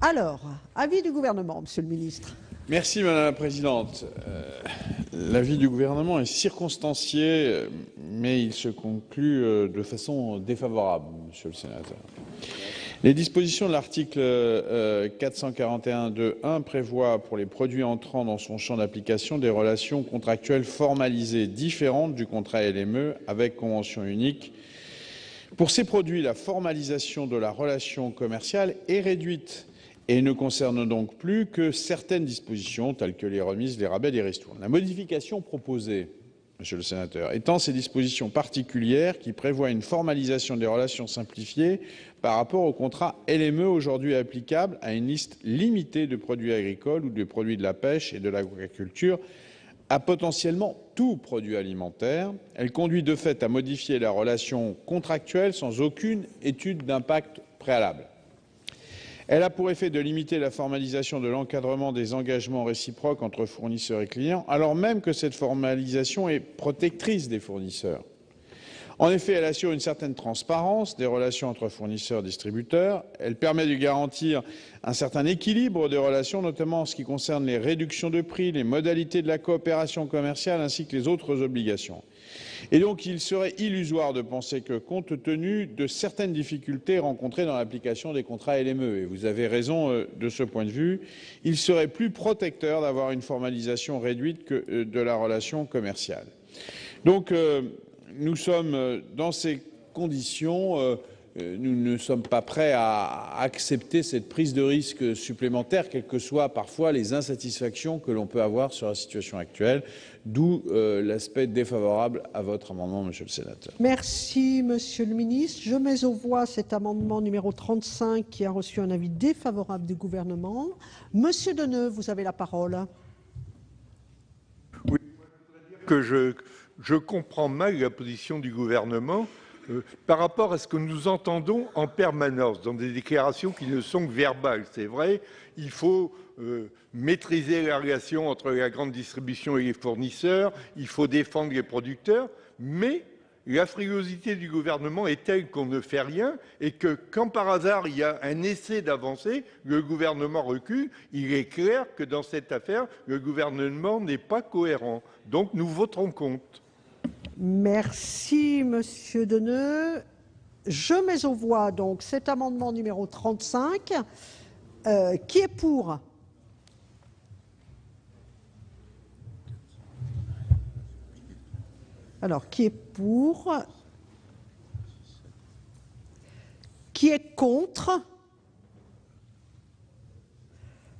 Alors, avis du gouvernement, Monsieur le ministre. Merci Madame la Présidente. L'avis du gouvernement est circonstancié, mais il se conclut de façon défavorable, Monsieur le Sénateur. Les dispositions de l'article 441.2.1 prévoient pour les produits entrant dans son champ d'application des relations contractuelles formalisées différentes du contrat LME avec convention unique. Pour ces produits, la formalisation de la relation commerciale est réduite et ne concerne donc plus que certaines dispositions telles que les remises, les rabais, les ristournes. La modification proposée, Monsieur le Sénateur, étend ces dispositions particulières qui prévoient une formalisation des relations simplifiées par rapport au contrat LME aujourd'hui applicable à une liste limitée de produits agricoles ou de produits de la pêche et de l'agriculture à potentiellement tout produit alimentaire. Elle conduit de fait à modifier la relation contractuelle sans aucune étude d'impact préalable. Elle a pour effet de limiter la formalisation de l'encadrement des engagements réciproques entre fournisseurs et clients, alors même que cette formalisation est protectrice des fournisseurs. En effet, elle assure une certaine transparence des relations entre fournisseurs et distributeurs. Elle permet de garantir un certain équilibre des relations, notamment en ce qui concerne les réductions de prix, les modalités de la coopération commerciale ainsi que les autres obligations. Et donc, il serait illusoire de penser que, compte tenu de certaines difficultés rencontrées dans l'application des contrats LME, et vous avez raison de ce point de vue, il serait plus protecteur d'avoir une formalisation réduite que de la relation commerciale. Donc, nous sommes dans ces conditions, nous ne sommes pas prêts à accepter cette prise de risque supplémentaire, quelles que soient parfois les insatisfactions que l'on peut avoir sur la situation actuelle, d'où l'aspect défavorable à votre amendement, Monsieur le Sénateur. Merci, Monsieur le ministre. Je mets aux voix cet amendement numéro 35 qui a reçu un avis défavorable du gouvernement. Monsieur Deneux, vous avez la parole. Oui, je voudrais dire que je comprends mal la position du gouvernement par rapport à ce que nous entendons en permanence dans des déclarations qui ne sont que verbales. C'est vrai, il faut maîtriser la relation entre la grande distribution et les fournisseurs, il faut défendre les producteurs, mais La frilosité du gouvernement est telle qu'on ne fait rien et que quand par hasard il y a un essai d'avancer, le gouvernement recule. Il est clair que dans cette affaire, le gouvernement n'est pas cohérent. Donc nous voterons contre. Merci, Monsieur Deneux. Je mets aux voix donc cet amendement numéro 35. Qui est pour? Alors, qui est pour? Qui est contre?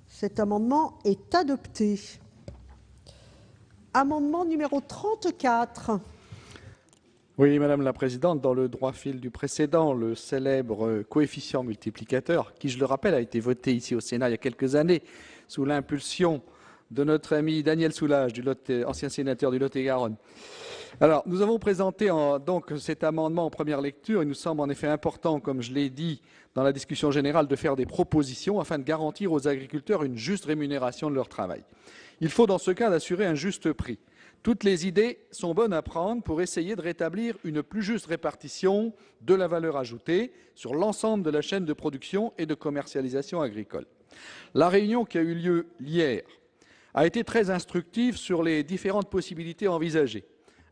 Cet amendement est adopté. Amendement numéro 34. Oui, Madame la Présidente, dans le droit fil du précédent, le célèbre coefficient multiplicateur, qui, je le rappelle, a été voté ici au Sénat il y a quelques années, sous l'impulsion de notre ami Daniel Soulage, ancien sénateur du Lot-et-Garonne. Alors, nous avons présenté donc cet amendement en première lecture. Il nous semble en effet important, comme je l'ai dit dans la discussion générale, de faire des propositions afin de garantir aux agriculteurs une juste rémunération de leur travail. Il faut dans ce cas d'assurer un juste prix. Toutes les idées sont bonnes à prendre pour essayer de rétablir une plus juste répartition de la valeur ajoutée sur l'ensemble de la chaîne de production et de commercialisation agricole. La réunion qui a eu lieu hier a été très instructive sur les différentes possibilités envisagées.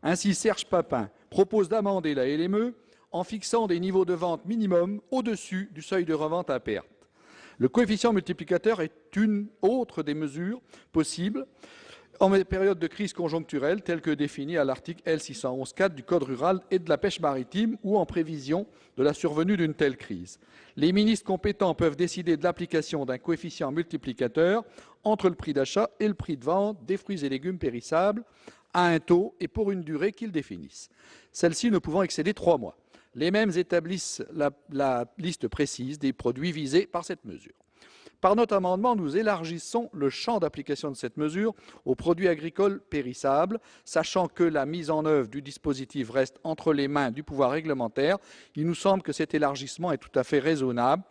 Ainsi, Serge Papin propose d'amender la LME en fixant des niveaux de vente minimum au-dessus du seuil de revente à perte. Le coefficient multiplicateur est une autre des mesures possibles en période de crise conjoncturelle, telle que définie à l'article L611-4 du Code rural et de la pêche maritime ou en prévision de la survenue d'une telle crise. Les ministres compétents peuvent décider de l'application d'un coefficient multiplicateur entre le prix d'achat et le prix de vente des fruits et légumes périssables à un taux et pour une durée qu'ils définissent, celle-ci ne pouvant excéder 3 mois. Les mêmes établissent la liste précise des produits visés par cette mesure. Par notre amendement, nous élargissons le champ d'application de cette mesure aux produits agricoles périssables, sachant que la mise en œuvre du dispositif reste entre les mains du pouvoir réglementaire. Il nous semble que cet élargissement est tout à fait raisonnable.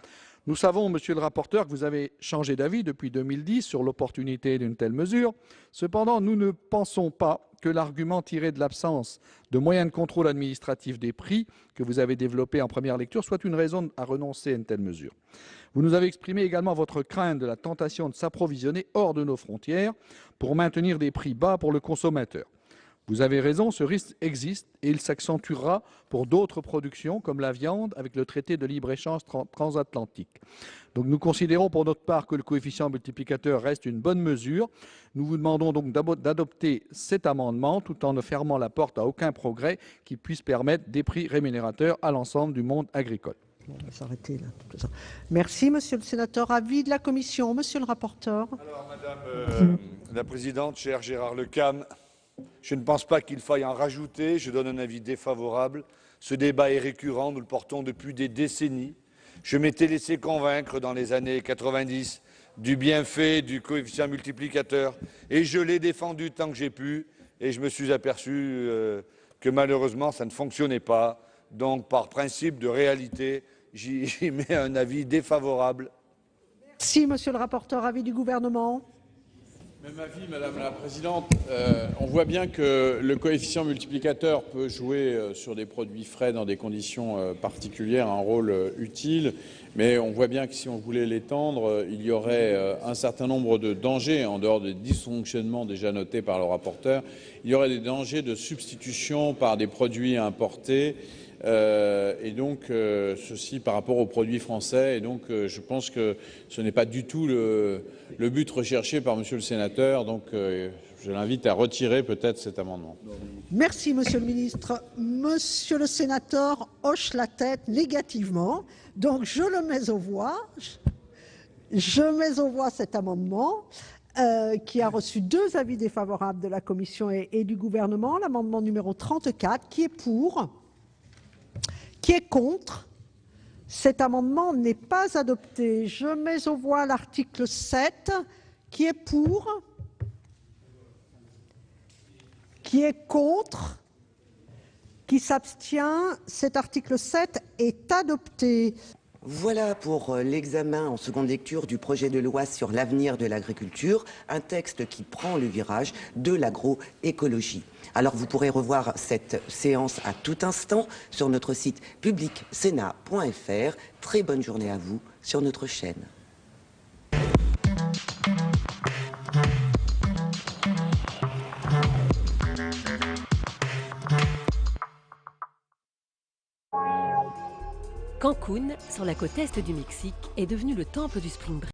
Nous savons, monsieur le rapporteur, que vous avez changé d'avis depuis 2010 sur l'opportunité d'une telle mesure. Cependant, nous ne pensons pas que l'argument tiré de l'absence de moyens de contrôle administratif des prix que vous avez développé en première lecture soit une raison à renoncer à une telle mesure. Vous nous avez exprimé également votre crainte de la tentation de s'approvisionner hors de nos frontières pour maintenir des prix bas pour le consommateur. Vous avez raison, ce risque existe et il s'accentuera pour d'autres productions comme la viande avec le traité de libre-échange transatlantique. Donc nous considérons pour notre part que le coefficient multiplicateur reste une bonne mesure. Nous vous demandons donc d'adopter cet amendement tout en ne fermant la porte à aucun progrès qui puisse permettre des prix rémunérateurs à l'ensemble du monde agricole. On va s'arrêter là. Merci, monsieur le sénateur. Avis de la commission, monsieur le rapporteur. Alors, madame la présidente, cher Gérard Lecam, je ne pense pas qu'il faille en rajouter. Je donne un avis défavorable. Ce débat est récurrent. Nous le portons depuis des décennies. Je m'étais laissé convaincre dans les années 90 du bienfait du coefficient multiplicateur et je l'ai défendu tant que j'ai pu et je me suis aperçu que malheureusement ça ne fonctionnait pas. Donc par principe de réalité, j'y mets un avis défavorable. Merci, monsieur le rapporteur. Avis du gouvernement. Même avis, Madame la Présidente. On voit bien que le coefficient multiplicateur peut jouer sur des produits frais dans des conditions particulières un rôle utile, mais on voit bien que si on voulait l'étendre, il y aurait un certain nombre de dangers, en dehors des dysfonctionnements déjà notés par le rapporteur. Il y aurait des dangers de substitution par des produits importés, et donc ceci par rapport aux produits français. Et donc je pense que ce n'est pas du tout le but recherché par monsieur le sénateur. Donc je l'invite à retirer peut-être cet amendement. Merci, monsieur le ministre. Monsieur le sénateur hoche la tête négativement. Donc je le mets aux voix. Je mets aux voix cet amendement qui a reçu 2 avis défavorables de la commission et du gouvernement. L'amendement numéro 34, qui est pour? Qui est contre? Cet amendement n'est pas adopté. Je mets aux voix l'article 7. Qui est pour? Qui est contre? Qui s'abstient? Cet article 7 est adopté. Voilà pour l'examen en seconde lecture du projet de loi sur l'avenir de l'agriculture, un texte qui prend le virage de l'agroécologie. Alors vous pourrez revoir cette séance à tout instant sur notre site publicsénat.fr. Très bonne journée à vous sur notre chaîne. Cancún, sur la côte est du Mexique, est devenu le temple du spring break.